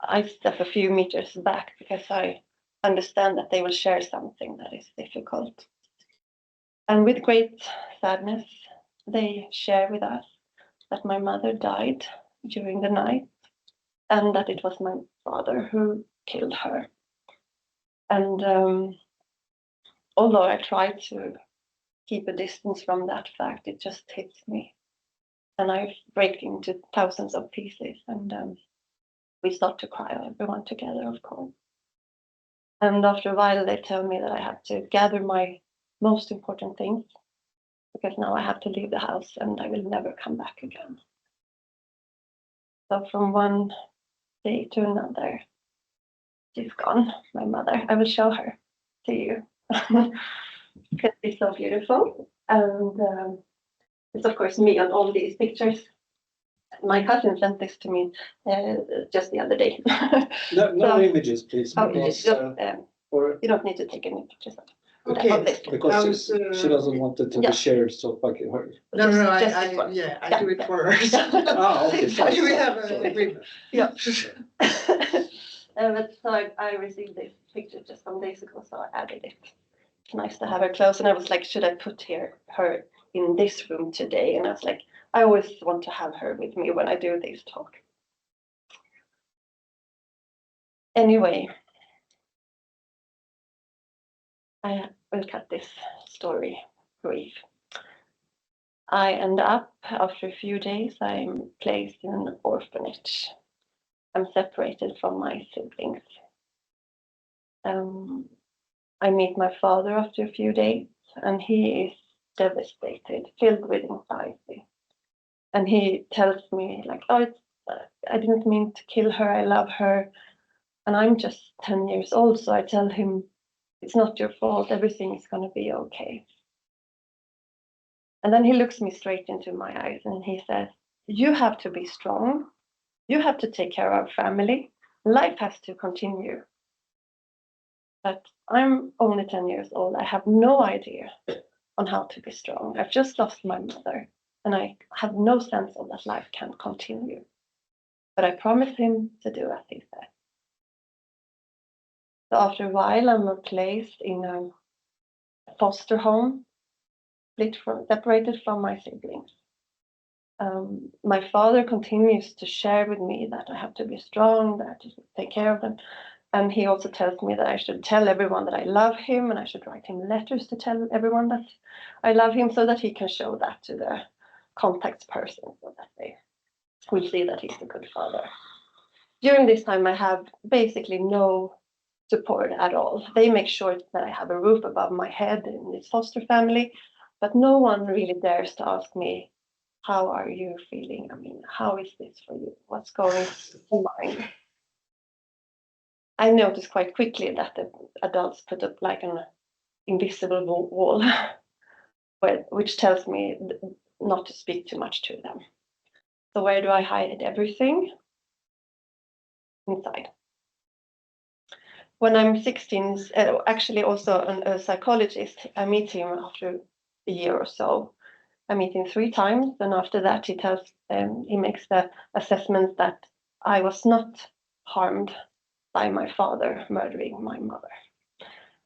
I step a few meters back because I understand that they will share something that is difficult. And with great sadness, they share with us that my mother died during the night and that it was my father who killed her. And although I try to keep a distance from that fact, it just hits me. And I break into thousands of pieces and we start to cry, everyone together, of course. And after a while, they tell me that I have to gather my most important things because now I have to leave the house and I will never come back again. So from one day to another, she's gone, my mother. I will show her to you because it's so beautiful. And it's of course me on all these pictures. My cousin sent this to me just the other day. No images, please. Oh, because, you don't need to take any pictures of it. Okay, on this. Because she doesn't want it to Yeah. be shared, so like her. No, Just I this one. do it for her. Ah, okay, fine. We have Sorry. an agreement. Yeah. But so I received this picture just some days ago, so I added it. It's nice to have her close, and I was like, should I put her in this room today? And I was like, I always want to have her with me when I do this talk. Anyway, I will cut this story brief. I end up, after a few days, I'm placed in an orphanage. I'm separated from my siblings. I meet my father after a few days, and he is devastated, filled with anxiety. And he tells me, like, oh, I didn't mean to kill her, I love her. And I'm just 10 years old, so I tell him, it's not your fault, everything is going to be okay. And then he looks me straight into my eyes and he says, you have to be strong. You have to take care of our family. Life has to continue. But I'm only 10 years old. I have no idea on how to be strong. I've just lost my mother and I have no sense of that life can continue. But I promised him to do as he said. So after a while, I'm placed in a foster home, separated from my siblings. My father continues to share with me that I have to be strong, that I have to take care of them. And he also tells me that I should tell everyone that I love him, and I should write him letters to tell everyone that I love him, so that he can show that to the contact person, so that they will see that he's a good father. During this time, I have basically no support at all. They make sure that I have a roof above my head in this foster family, but no one really dares to ask me, how are you feeling? I mean, how is this for you? What's going on mind? I noticed quite quickly that the adults put up like an invisible wall, which tells me not to speak too much to them. So where do I hide everything? Inside. When I'm 16, actually also a psychologist, I meet him after a year or so. I meet him 3 times, and after that he makes the assessment that I was not harmed by my father murdering my mother.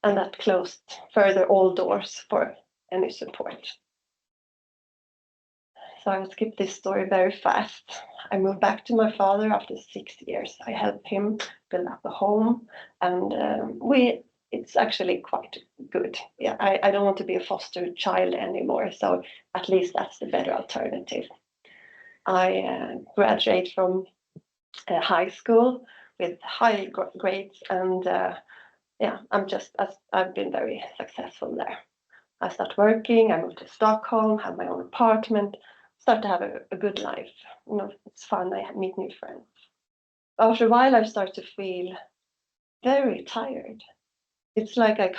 And that closed further all doors for any support. So I will skip this story very fast. I moved back to my father after 6 years. I helped him build up a home, and it's actually quite good. Yeah, I don't want to be a foster child anymore, so at least that's the better alternative. I graduate from high school with high grades, and yeah, I've been very successful there. I start working, I moved to Stockholm, have my own apartment, start to have a good life. You know, it's fun, I meet new friends. After a while, I start to feel very tired. It's like I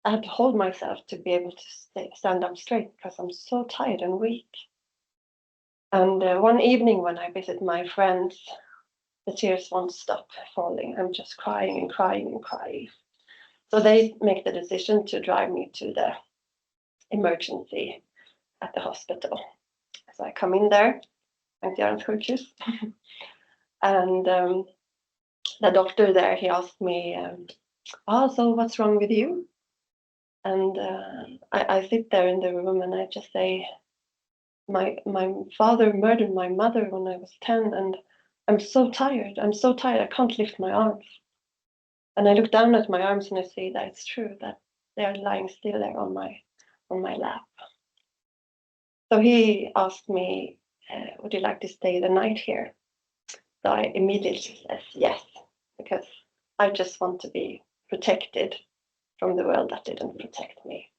have to hold myself to be able to stand up straight because I'm so tired and weak. And one evening when I visit my friends, the tears won't stop falling. I'm just crying and crying and crying. So they make the decision to drive me to the emergency at the hospital. So I come in there, Sankt Görans sjukhus, and the doctor there, he asked me, so what's wrong with you? And I sit there in the room and I just say, my father murdered my mother when I was 10, and I'm so tired, I can't lift my arms. And I look down at my arms and I see that it's true, that they are lying still there on my lap. So he asked me, would you like to stay the night here? So I immediately said yes, because I just want to be protected from the world that didn't protect me.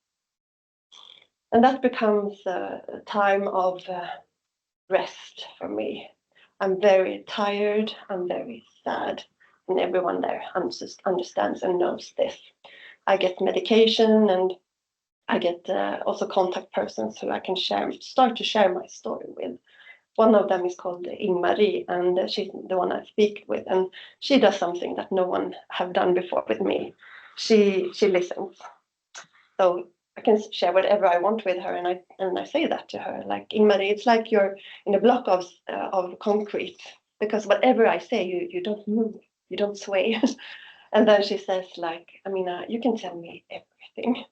And that becomes a time of rest for me. I'm very tired, I'm very sad, and everyone there understands and knows this. I get medication, and I get also contact persons who I can start to share my story with. One of them is called Ingmarie, and she's the one I speak with, and she does something that no one have done before with me. She listens. So I can share whatever I want with her, and I say that to her, like, Ing-Marie, it's like you're in a block of concrete, because whatever I say, you don't move, you don't sway. And then she says, like, Aminah, you can tell me everything.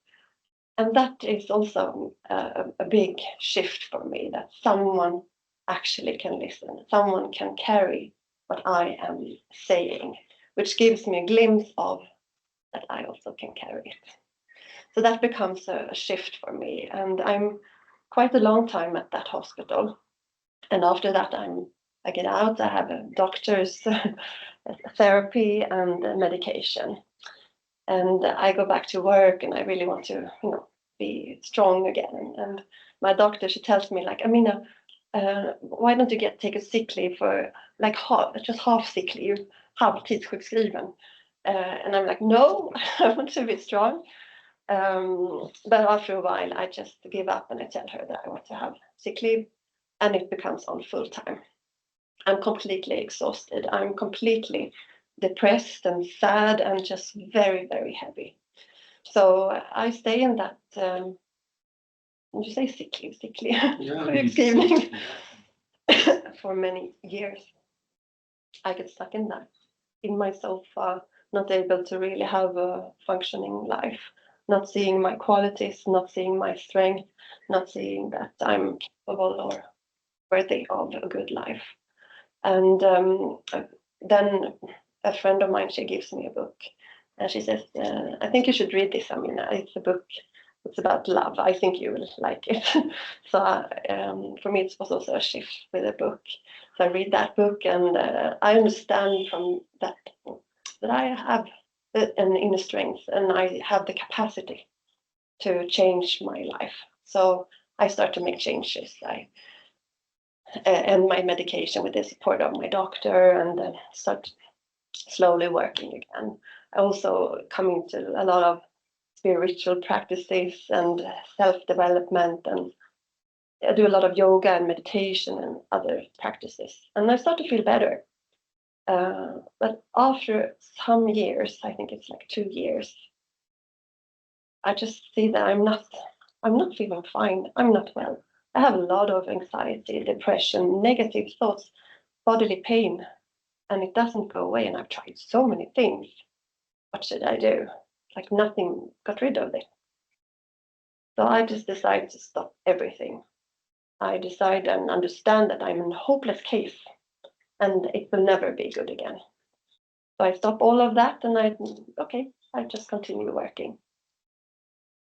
And that is also a big shift for me, that someone actually can listen, someone can carry what I am saying, which gives me a glimpse of that I also can carry it. So that becomes a shift for me. And I'm quite a long time at that hospital. And after that, I get out, I have a doctor's therapy and medication. And I go back to work, and I really want to, be strong again. And my doctor, she tells me, like, Aminah, why don't you take a sick leave for like half sick leave, halv tidssjukskriven. And I'm like, no, I want to be strong. But after a while, I just give up, and I tell her that I want to have sick leave, and it becomes on full time. I'm completely exhausted. I'm completely depressed and sad and just very, very heavy. So I stay in that, would you say sick leave? Evening for many years. I get stuck in that, in my sofa, not able to really have a functioning life, not seeing my qualities, not seeing my strength, not seeing that I'm capable or worthy of a good life. And then a friend of mine, she gives me a book, and she says, I think you should read this, Aminah. It's a book, it's about love. I think you will like it. So for me, it was also a shift with a book. So I read that book, and I understand from that I have an inner strength, and I have the capacity to change my life. So I start to make changes. And my medication with the support of my doctor, and start slowly working again. I also coming to a lot of spiritual practices and self-development, and I do a lot of yoga and meditation and other practices, and I start to feel better. But after some years, I think it's like 2 years, I just see that I'm not feeling fine. I'm not well. I have a lot of anxiety, depression, negative thoughts, bodily pain, and it doesn't go away. And I've tried so many things. What should I do? Like nothing got rid of it. So I just decided to stop everything. I decide and understand that I'm in a hopeless case, and it will never be good again. So I stop all of that, and I just continue working.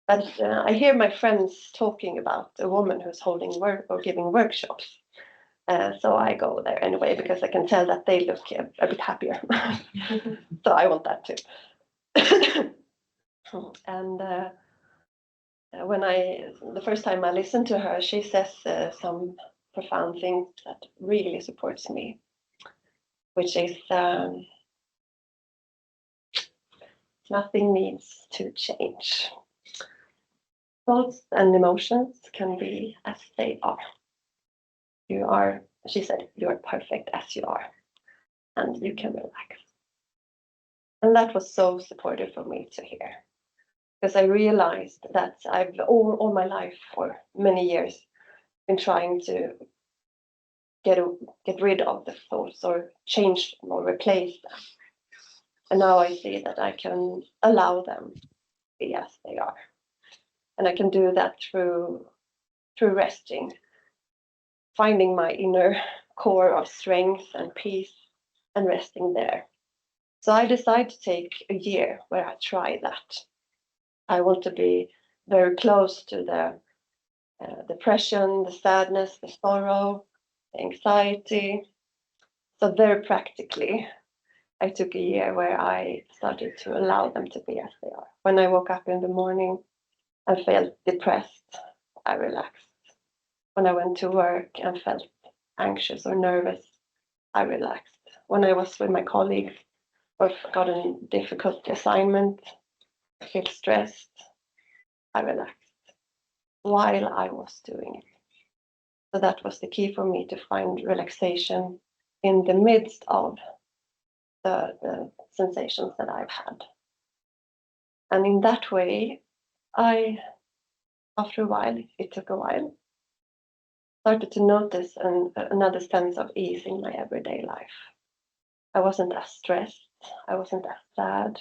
But I hear my friends talking about a woman who's holding work or giving workshops. So I go there anyway, because I can tell that they look a bit happier. So I want that too. And the first time I listened to her, she says some profound things that really supports me, which is nothing needs to change. Thoughts and emotions can be as they are. She said, you are perfect as you are, and you can relax. And that was so supportive for me to hear, because I realized that I've all my life, for many years, been trying to get rid of the thoughts or change them or replace them. And now I see that I can allow them to be as they are. And I can do that through resting, finding my inner core of strength and peace, and resting there. So I decided to take a year where I try that. I want to be very close to the depression, the sadness, the sorrow, the anxiety. So very practically, I took a year where I started to allow them to be as they are. When I woke up in the morning and felt depressed, I relaxed. When I went to work and felt anxious or nervous, I relaxed. When I was with my colleagues or got a difficult assignment, I feel stressed, I relaxed while I was doing it. So that was the key for me to find relaxation in the midst of the sensations that I've had. And in that way, After a while, it took a while, started to notice another sense of ease in my everyday life. I wasn't as stressed, I wasn't as sad,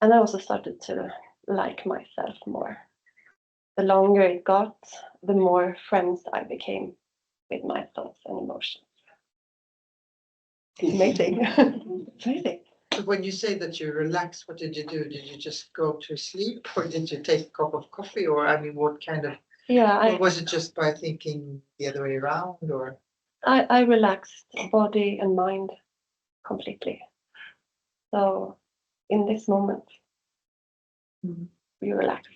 and I also started to like myself more. The longer it got, the more friends I became with my thoughts and emotions. It's amazing. It's amazing. But when you say that you relax, what did you do? Did you just go to sleep, or did you take a cup of coffee, or I mean, what kind of? Yeah, Or was it just by thinking the other way around, or? I relaxed body and mind completely. So in this moment, you relax.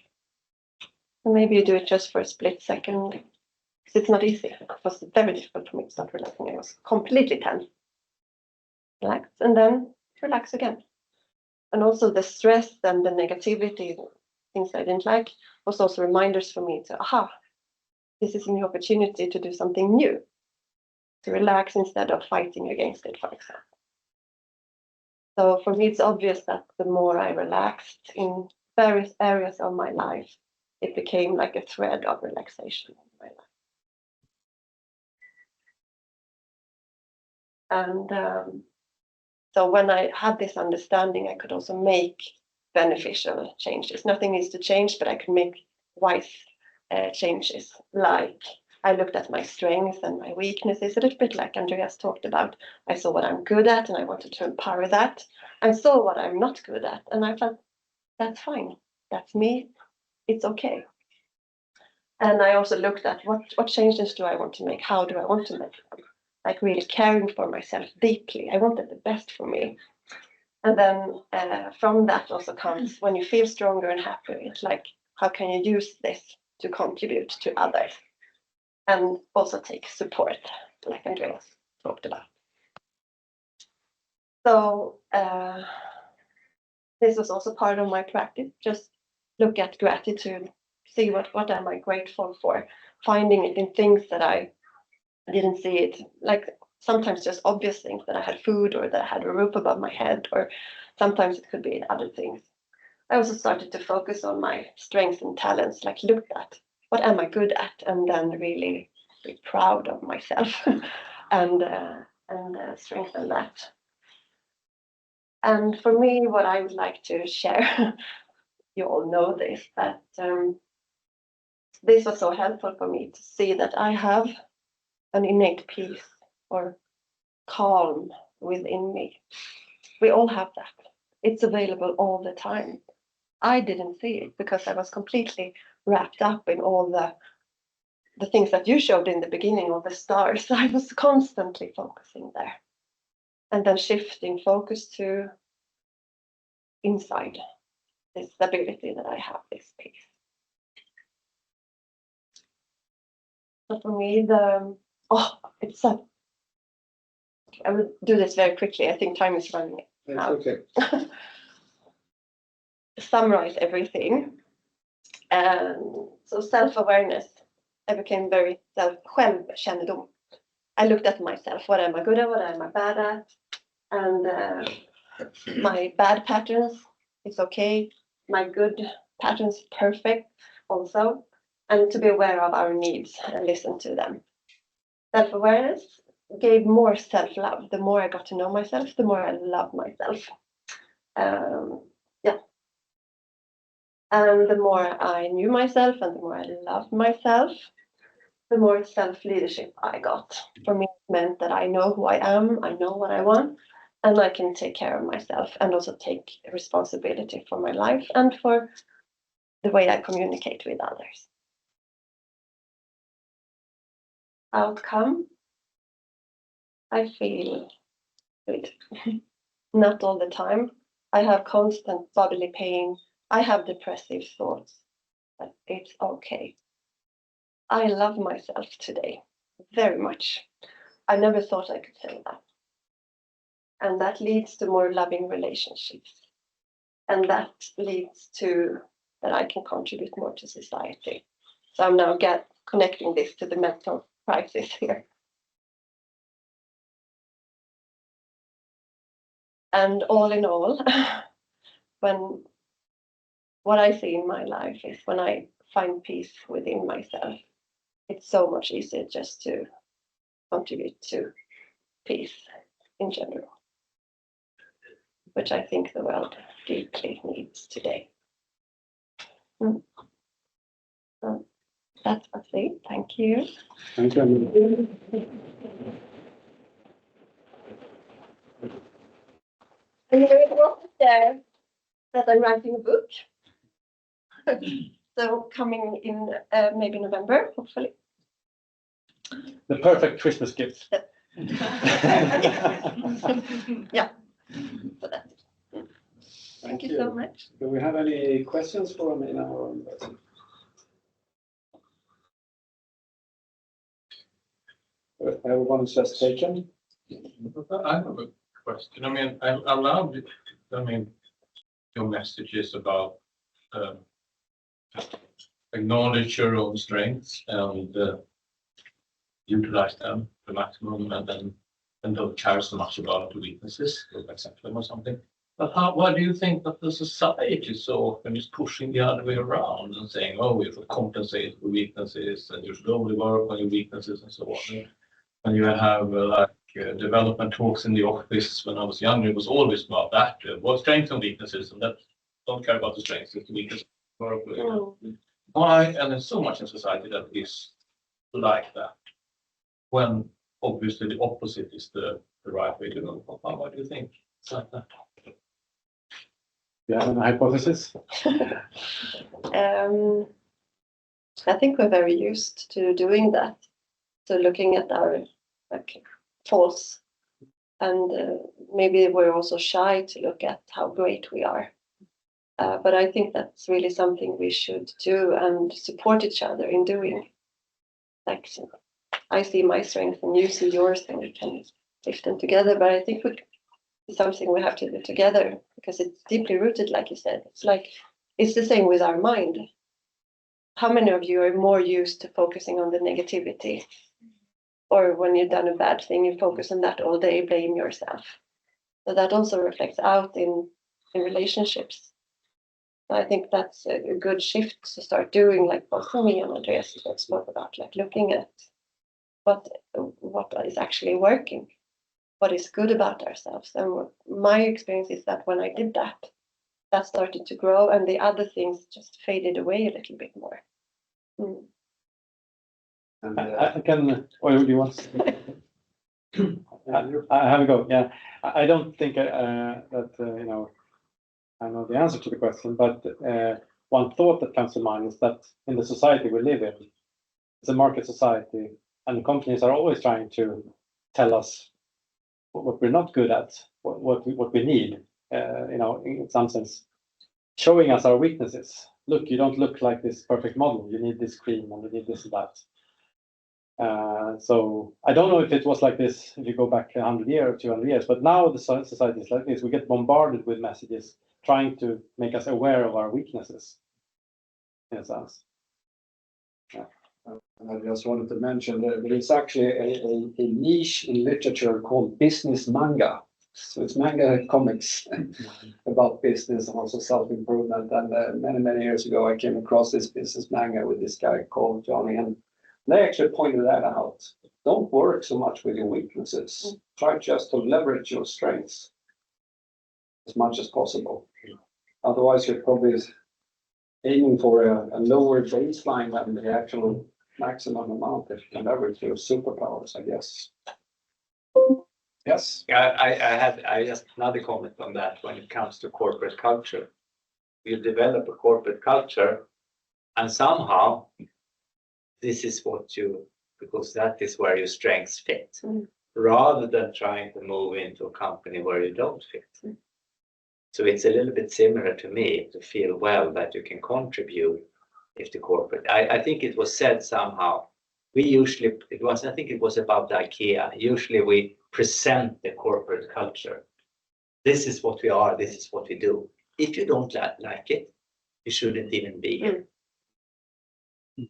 And maybe you do it just for a split second. Because it's not easy. It was very difficult for me to start relaxing. I was completely tense. Relax and then relax again. And also the stress and the negativity, things I didn't like, was also reminders for me to, this is a new opportunity to do something new. To relax instead of fighting against it, for example. So for me, it's obvious that the more I relaxed in various areas of my life, it became like a thread of relaxation in my life. And so when I had this understanding, I could also make beneficial changes. Nothing needs to change, but I could make wise changes. Like I looked at my strengths and my weaknesses, a little bit like Andreas talked about. I saw what I'm good at and I wanted to empower that. I saw what I'm not good at and I felt, that's fine. That's me. It's okay. And I also looked at what changes do I want to make? How do I want to make them? Like really caring for myself deeply. I wanted the best for me. And then from that also comes when you feel stronger and happier, it's like, how can you use this to contribute to others? And also take support, like Andreas talked about. So this was also part of my practice. Just look at gratitude, see what am I grateful for, finding it in things that I didn't see it, like sometimes just obvious things, that I had food or that I had a roof above my head, or sometimes it could be in other things. I also started to focus on my strengths and talents, like look at what am I good at, and then really be proud of myself and strengthen that. And for me, what I would like to share, you all know this, that this was so helpful for me to see that I have an innate peace or calm within me. We all have that. It's available all the time. I didn't see it because I was completely wrapped up in all the things that you showed in the beginning, all the stars. I was constantly focusing there. And then shifting focus to inside, this stability that I have, this peace. So for me, it's a, I will do this very quickly. I think time is running out. Okay. Summarize everything. So self-awareness. I became very självkännedom. I looked at myself. What am I good at? What am I bad at? And my bad patterns, it's okay. My good patterns, perfect also. And to be aware of our needs and listen to them. Self-awareness gave more self-love. The more I got to know myself, the more I love myself. And the more I knew myself and the more I loved myself, the more self-leadership I got. For me, it meant that I know who I am, I know what I want, and I can take care of myself and also take responsibility for my life and for the way I communicate with others. Outcome, I feel good. Not all the time. I have constant bodily pain. I have depressive thoughts, but it's okay. I love myself today very much. I never thought I could say that. And that leads to more loving relationships. And that leads to that I can contribute more to society. So I'm now connecting this to the mental crisis here. And all in all, when what I see in my life is when I find peace within myself, it's so much easier just to contribute to peace in general, which I think the world deeply needs today. So that's what I say. Thank you. Thank you. And here it was there that I'm writing a book. So coming in maybe November, hopefully. The perfect Christmas gift. Yeah, so that's it. Thank you so much. Do we have any questions for Aminah? Or everyone's just taken? I have a question. I mean, I love, your messages about acknowledge your own strengths and utilize them to the maximum, and don't care so much about the weaknesses or accept them or something. But why do you think that the society so often is pushing the other way around and saying, oh, we have to compensate for weaknesses and you should only work on your weaknesses and so on? And you have development talks in the office. When I was younger, it was always about that. What strengths and weaknesses, and that don't care about the strengths, it's the weaknesses. Why? And there's so much in society that is like that. When obviously the opposite is the right way to go. Why do you think it's like that? Do you have any hypothesis? I think we're very used to doing that. So looking at our faults, and maybe we're also shy to look at how great we are. But I think that's really something we should do and support each other in doing. Like, I see my strength and you see yours, and we can lift them together. But I think it's something we have to do together because it's deeply rooted, like you said. It's the same with our mind. How many of you are more used to focusing on the negativity? Or when you've done a bad thing, you focus on that all day, blame yourself. So that also reflects out in relationships. I think that's a good shift to start doing, like both me and Andreas spoke about, like looking at what is actually working, what is good about ourselves. And my experience is that when I did that, that started to grow, and the other things just faded away a little bit more. And I can, or do you want to? I have a go. Yeah, I don't think that I know the answer to the question, but one thought that comes to mind is that in the society we live in, it's a market society, and the companies are always trying to tell us what we're not good at, what we need. In some sense, showing us our weaknesses. Look, you don't look like this perfect model. You need this cream, and you need this and that. So I don't know if it was like this if you go back 100 years or 200 years, but now the society is like this. We get bombarded with messages trying to make us aware of our weaknesses, in a sense. Yeah. And I just wanted to mention that there is actually a niche in literature called business manga. So it's manga comics about business and also self-improvement. And many years ago, I came across this business manga with this guy called Johnny, and they actually pointed that out. Don't work so much with your weaknesses. Try just to leverage your strengths as much as possible. Otherwise, you're probably aiming for a lower baseline than the actual maximum amount that you can leverage your superpowers, I guess. Yes. Yeah, I just another comment on that when it comes to corporate culture. You develop a corporate culture, and somehow this is because that is where your strengths fit, rather than trying to move into a company where you don't fit. So it's a little bit similar to me to feel well that you can contribute if the corporate. I think it was said somehow. I think it was about IKEA. Usually we present the corporate culture. This is what we are, this is what we do. If you don't like it, you shouldn't even be here.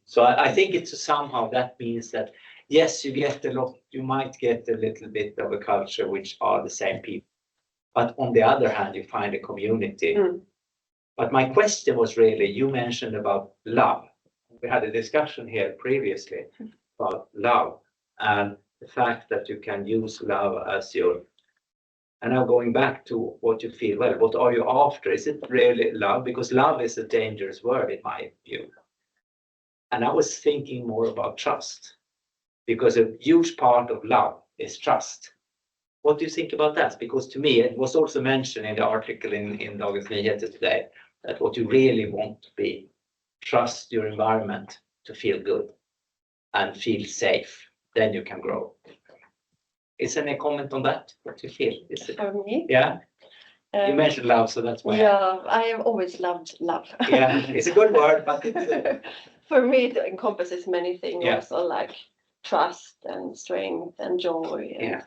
So I think it's somehow that means that, yes, you might get a little bit of a culture which are the same people. But on the other hand, you find a community But my question was really, you mentioned about love. We had a discussion here previously about love and the fact that you can use love as your, and now going back to what you feel, well, what are you after? Is it really love? Because love is a dangerous word in my view. And I was thinking more about trust, because a huge part of love is trust. What do you think about that? Because to me, it was also mentioned in the article in Dagens Nyheter today, that what you really want to be, trust your environment to feel good and feel safe, then you can grow. Is there any comment on that? What you feel? Is it, For me, yeah? You mentioned love, so that's why. yeah, I have always loved love. Yeah, it's a good word, but it's For me, it encompasses many things, Yeah. also like trust and strength and joy. And,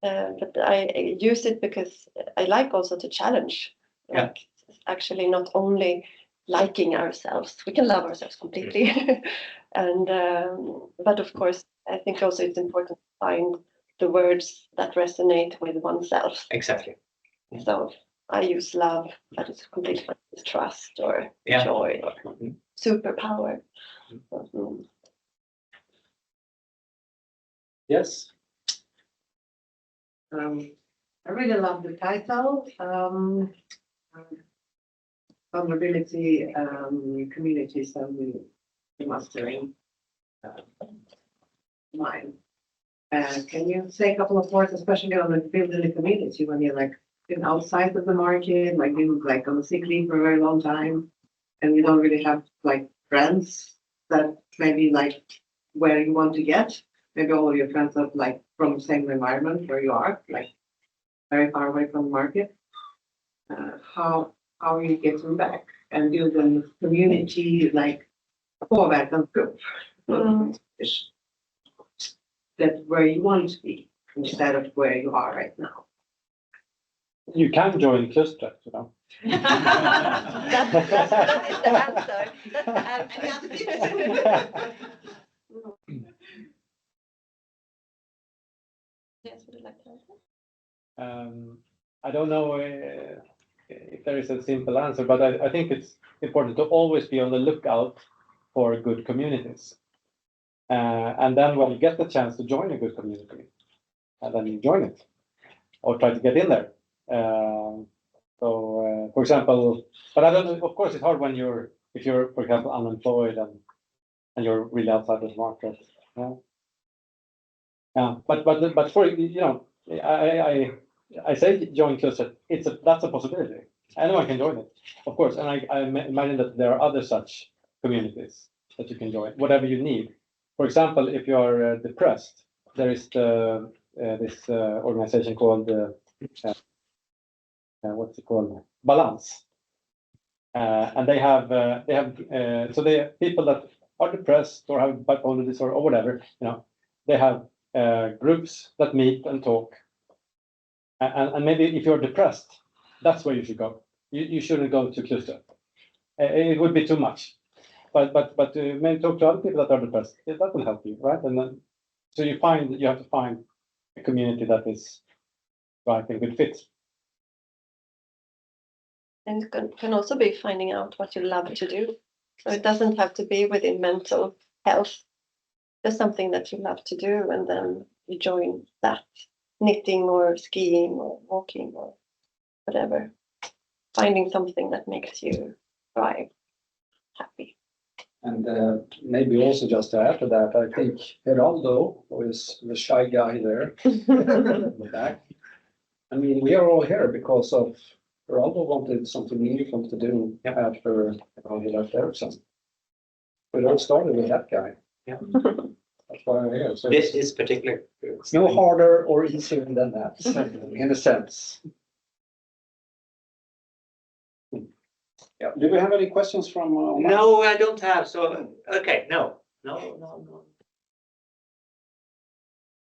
Yeah. but I use it because I like also to challenge. Yeah. Like actually not only liking ourselves, we can love ourselves completely. And but of course, I think also it's important to find the words that resonate with oneself. Exactly. So I use love, but it's completely it's trust or Yeah. joy or superpower. Yes. I really love the title. Vulnerability, communities and mastering mind. Can you say a couple of words, especially on the building the community when you're like been outside of the market, like you like on a sick leave for a very long time, and you don't really have like friends that maybe like where you want to get. Maybe all of your friends are like from the same environment where you are, like very far away from the market. How are you getting back and build a community like påverkansgrupp? That where you want to be instead of where you are right now. You can join cluster, you know. That is the answer. That's the answer. Yes, would you like to answer? I don't know if there is a simple answer, but I think it's important to always be on the lookout for good communities. And then when you get the chance to join a good community, and then you join it or try to get in there. For example, but I don't know, of course, it's hard when if you're, for example, unemployed and you're really outside the market. Yeah, but for, you know, I say join cluster. That's a possibility. Anyone can join it, of course. And I imagine that there are other such communities that you can join, whatever you need. For example, if you are depressed, there is this organization called what's it called? Balance. And they have so they people that are depressed or have bipolar disorder or whatever, you know, they have groups that meet and talk. And maybe if you're depressed, that's where you should go. You shouldn't go to cluster. It would be too much. But maybe talk to other people that are depressed. That will help you, right? And then so you have to find a community that is right and good fit. And it can also be finding out what you love to do. So it doesn't have to be within mental health. There's something that you love to do, and then you join that, knitting or skiing or walking or whatever. Finding something that makes you thrive, happy. And maybe also just to add to that, I think Geraldo, who is the shy guy there in the back. I mean, we are all here because of Geraldo wanted something meaningful to do after he left Ericsson. We all started with that guy. Yeah. That's why I'm here. So This is particular. it's no harder or easier than that, in a sense. Yeah. Do we have any questions from? No, I don't have. So, okay, no. No,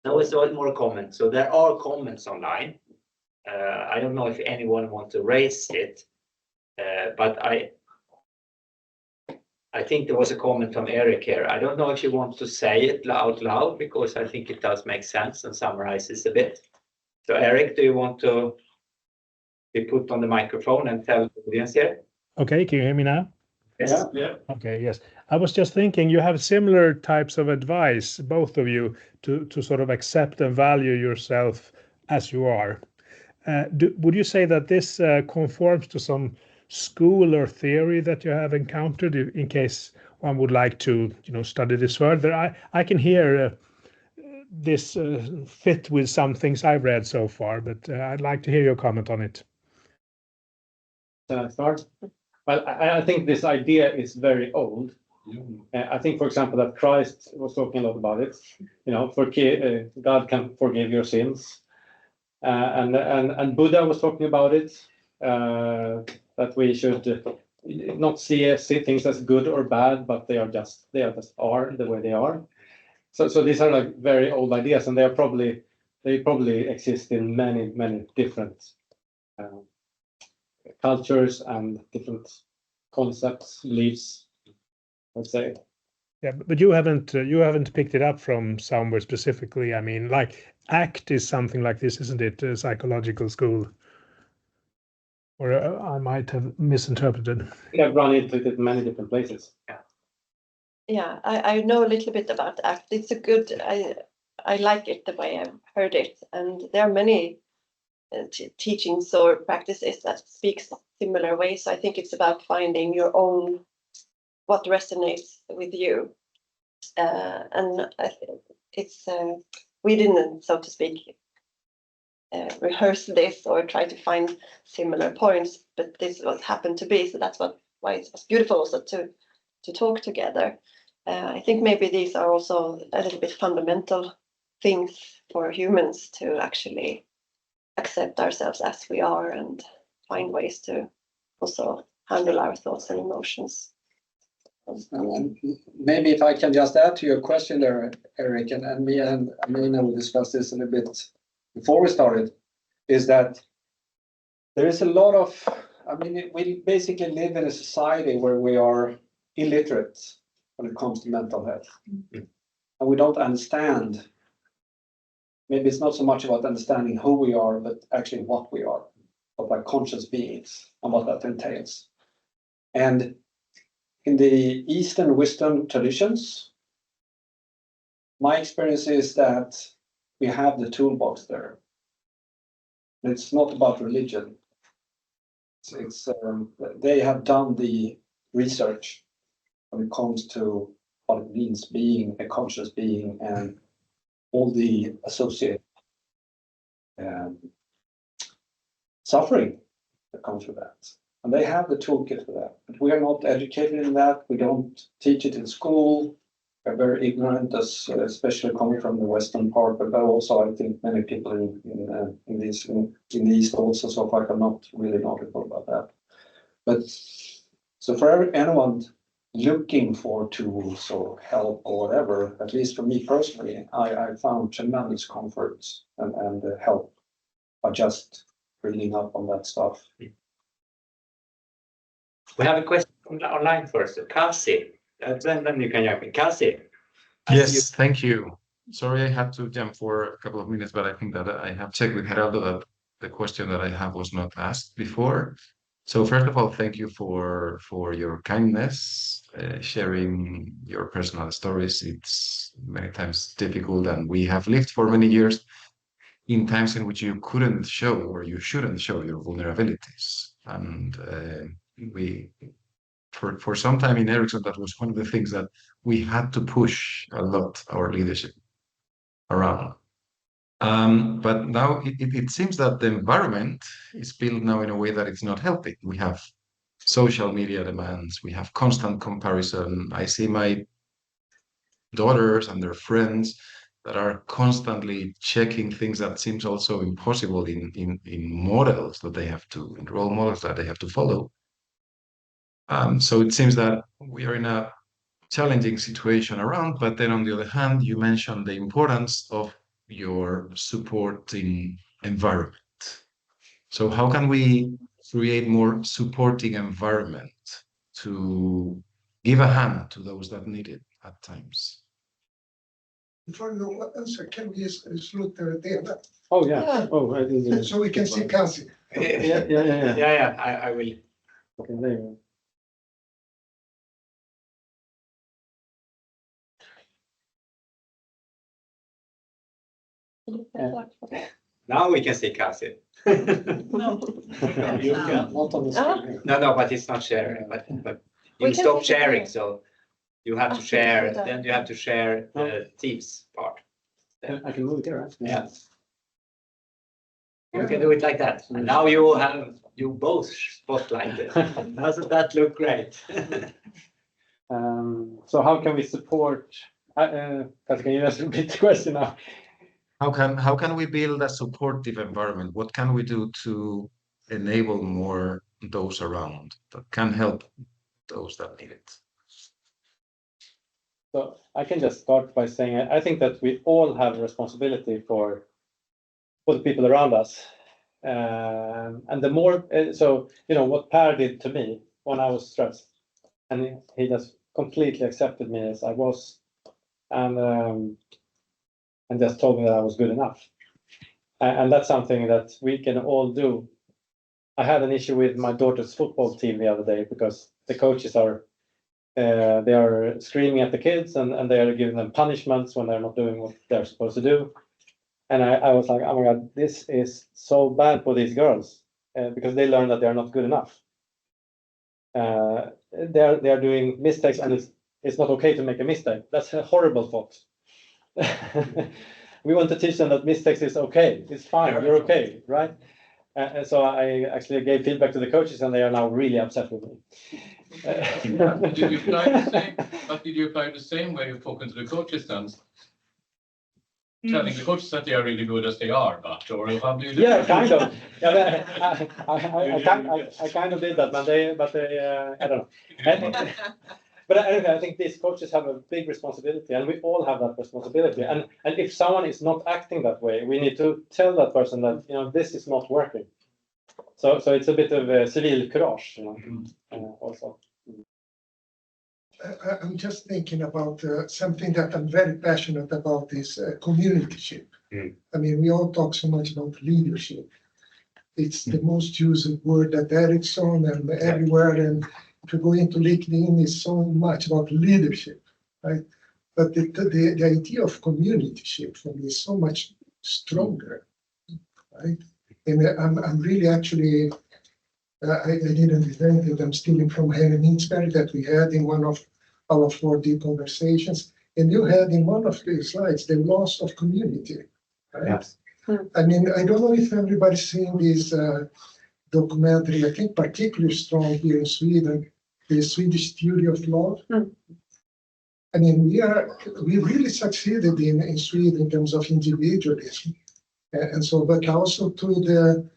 it's always more comments. So there are comments online. I don't know if anyone wants to raise it, but I think there was a comment from Eric here. I don't know if you want to say it out loud, because I think it does make sense and summarizes a bit. So Eric, do you want to be put on the microphone and tell the audience here? Okay, can you hear me now? Yeah. Yeah. Okay, yes. I was just thinking you have similar types of advice, both of you, to sort of accept and value yourself as you are. Would you say that this conforms to some school or theory that you have encountered in case one would like to, study this further? I can hear this fit with some things I've read so far, but I'd like to hear your comment on it. Start? Well, I think this idea is very old. I think, for example, that Christ was talking a lot about it. God can forgive your sins, and Buddha was talking about it. That we should not see things as good or bad, but they just are the way they are. So these are like very old ideas, and they probably exist in many different cultures and different concepts, beliefs, let's say. Yeah, but you haven't picked it up from somewhere specifically. I mean, like ACT is something like this, isn't it? A psychological school. Or I might have misinterpreted. I've run into it in many different places. Yeah, I know a little bit about ACT. It's a good, I like it the way I've heard it. And there are many teachings or practices that speaks similar ways. So I think it's about finding your own, what resonates with you. And I think it's, we didn't, so to speak, rehearse this or try to find similar points, but this is what happened to be. So that's why it was beautiful also to talk together. I think maybe these are also a little bit fundamental things for humans to actually accept ourselves as we are and find ways to also handle our thoughts and emotions. Maybe if I can just add to your question there, Eric, and me and Aminah, we discussed this a little bit before we started, is that there is a lot of, we basically live in a society where we are illiterate when it comes to mental health. And we don't understand, maybe it's not so much about understanding who we are, but actually what we are, of like conscious beings and what that entails. And in the Eastern Western traditions, my experience is that we have the toolbox there. It's not about religion. They have done the research when it comes to what it means being a conscious being and all the associated suffering that comes with that. And they have the toolkit for that. But we are not educated in that. We don't teach it in school. We're very ignorant, especially coming from the Western part. But also, I think many people in the East also so far are not really knowledgeable about that. But so for anyone looking for tools or help or whatever, at least for me personally, I found tremendous comfort and help by just reading up on that stuff. We have a question online first. Kasi, then you can jump in. Kasi. Yes, thank you. Sorry, I had to jump for a couple of minutes, but I think that I have checked with Geraldo that the question that I have was not asked before. So first of all, thank you for your kindness, sharing your personal stories. It's many times difficult, and we have lived for many years in times in which you couldn't show or you shouldn't show your vulnerabilities. And for some time in Ericsson, that was one of the things that we had to push a lot our leadership around. But now it seems that the environment is built now in a way that it's not healthy. We have social media demands, we have constant comparison. I see my daughters and their friends that are constantly checking things that seems also impossible in models that they have to, in role models that they have to follow. So it seems that we are in a challenging situation around, but then on the other hand, you mentioned the importance of your supporting environment. So how can we create more supporting environment to give a hand to those that need it at times? Before you answer, can we sluta dela? Oh, yeah. Oh, I didn't. So we can see Kasi. Yeah. I will. Okay, there you Now we can see Kasi. No. You can. Not on the screen here. No, but it's not sharing, but We you can stop see it sharing, here. so you have to I see share, that. then you have to share the Teams part. I can move it here, right? Yeah. You can do it like that. And now you both spotlighted. Doesn't that look great? So how can we support, Kasi, can you just repeat the question now? How can we build a supportive environment? What can we do to enable more those around that can help those that need it? So I can just start by saying, I think that we all have a responsibility for the people around us. And the more, so, you know, what Per did to me when I was stressed, and he just completely accepted me as I was, and just told me that I was good enough. And that's something that we can all do. I had an issue with my daughter's football team the other day because the coaches are, they are screaming at the kids and they are giving them punishments when they're not doing what they're supposed to do. And I was like, oh my God, this is so bad for these girls because they learn that they're not good enough. They're doing mistakes and it's not okay to make a mistake. That's a horrible thought. We want to teach them that mistakes is okay. It's fine. You're okay, right? And so I actually gave feedback to the coaches and they are now really upset with me. Did you apply the same, but did you apply the same way of talking to the coaches then? Telling the coaches that they are really good as they are, but or how do you do? Yeah, kind of. Yeah, I kind of did that, but they I don't know. But anyway, I think these coaches have a big responsibility, and we all have that responsibility. And if someone is not acting that way, we need to tell that person that, you know, this is not working. So it's a bit of civil courage, you know, also. I'm just thinking about something that I'm very passionate about is communityship. I mean, we all talk so much about leadership. It's the most used word at Ericsson and everywhere. And if you go into LinkedIn, it's so much about leadership, right? But the idea of communityship for me is so much stronger, right? And I'm really actually, I didn't invent it. I'm stealing from Henry Mintzberg that we had in one of our 4D conversations. And you had in one of the slides, the loss of community, right? Yes. I mean, I don't know if everybody's seen this documentary, I think particularly strong here in Sweden, the Swedish Theory of Love. I mean, we really succeeded in Sweden in terms of individualism. And so, but also to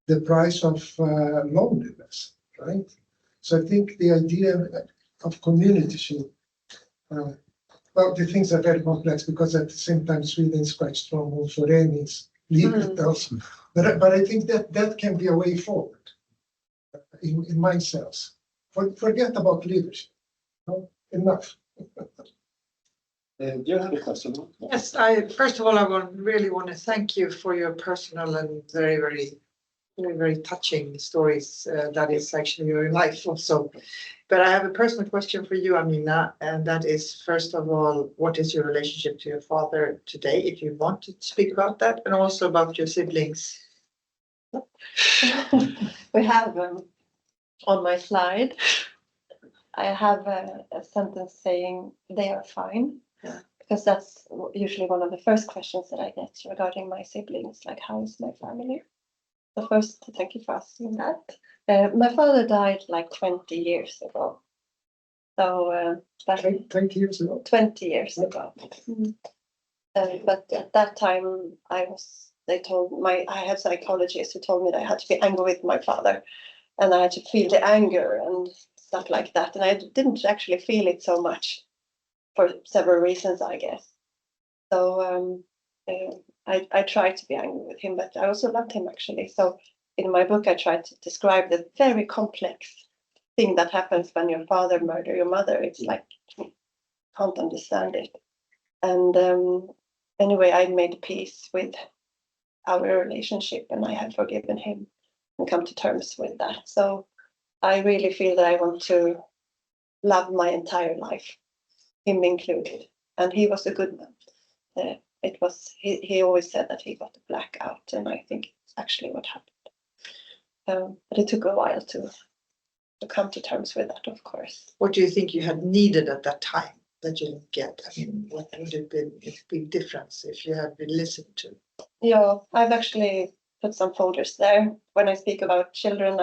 the price of loneliness, right? So I think the idea of communityship, well, the things are very complex because at the same time, Sweden is quite strong on foreigns, legal also. But I think that can be a way forward in mind cells. Forget about leadership. No? Enough. Do you have a question? Yes, first of all, I really want to thank you for your personal and very, very, very, very touching stories that is actually your life also. But I have a personal question for you, Aminah, and that is, first of all, what is your relationship to your father today, if you want to speak about that, and also about your siblings? We have on my slide, I have a sentence saying they are fine. Yeah. Because that's usually one of the first questions that I get regarding my siblings, like how is my family? So first, thank you for asking that. My father died like 20 years ago. So 20 years ago. 20 years ago. But at that time, I had psychologists who told me that I had to be angry with my father, and I had to feel the anger and stuff like that. And I didn't actually feel it so much for several reasons, I guess. So I tried to be angry with him, but I also loved him actually. So in my book, I tried to describe the very complex thing that happens when your father murders your mother. It's like, you can't understand it. And anyway, I made peace with our relationship and I had forgiven him and come to terms with that. So I really feel that I want to love my entire life, him included. And he was a good man. He always said that he got a blackout, and I think it's actually what happened. But it took a while to come to terms with that, of course. What do you think you had needed at that time that you didn't get? I mean, what would have been a big difference if you had been listened to? Yeah, I've actually put some folders there. When I speak about children,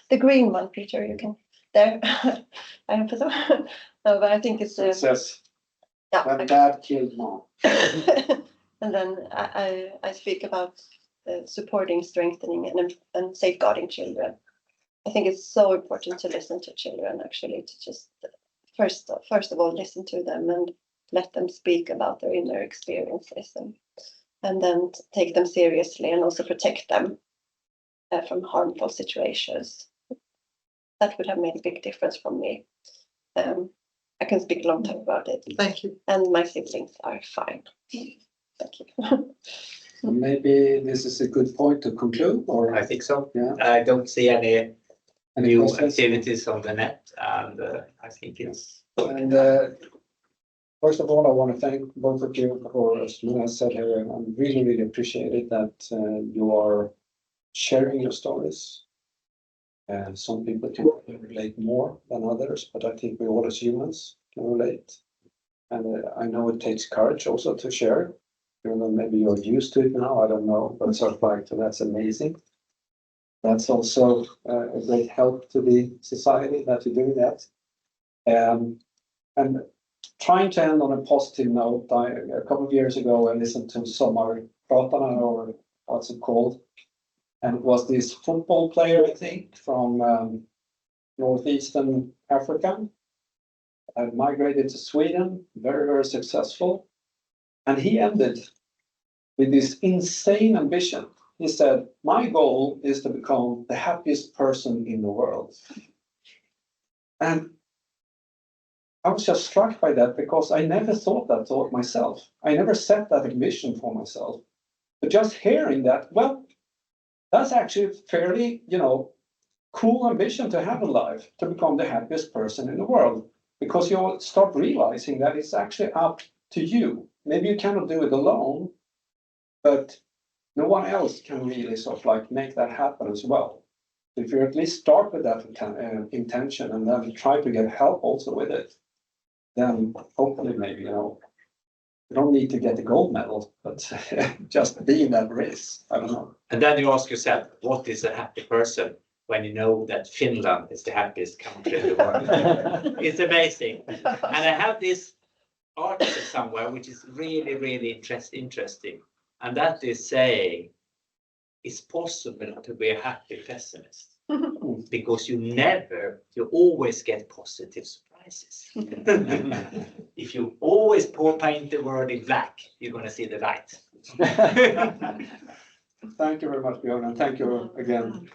the green one, Peter, you can there. I have put some. No, but I think it's It says, yeah. when dad killed mom. And then I speak about supporting, strengthening, and safeguarding children. I think it's so important to listen to children, actually, to just first of all listen to them and let them speak about their inner experiences, and then take them seriously and also protect them from harmful situations. That would have made a big difference for me. I can speak a long time about it. Thank you. And my siblings are fine. Thank you. Maybe this is a good point to conclude, or? I think so. Yeah. I don't see any new questions? activities on the net, and I think it's. And first of all, I want to thank both of you for, as Luna said here, and really, really appreciate it that you are sharing your stories. And some people can relate more than others, but I think we all as humans can relate. And I know it takes courage also to share, even though maybe you're used to it now, I don't know, but sort of like, so that's amazing. That's also a great help to the society that you're doing that. And trying to end on a positive note, a couple of years ago, I listened to Sommarpratarna, or what's it called? And it was this football player, I think, from northeastern Africa, and migrated to Sweden, very, very successful. And he ended with this insane ambition. He said, my goal is to become the happiest person in the world. And I was just struck by that, because I never thought that thought myself. I never set that ambition for myself. But just hearing that, well, that's actually a fairly, cool ambition to have in life, to become the happiest person in the world. Because you'll start realizing that it's actually up to you. Maybe you cannot do it alone, but no one else can really sort of like make that happen as well. If you at least start with that intention and then try to get help also with it, then hopefully maybe, you don't need to get the gold medal, but just be in that race. I don't know. And then you ask yourself, what is a happy person, when you know that Finland is the happiest country in the world? It's amazing. And I have this article somewhere which is really, really interesting. And that is saying it's possible to be a happy pessimist. Because you always get positive surprises. If you always paint the world in black, you're going to see the light. Thank you very much, Björn, and thank you again.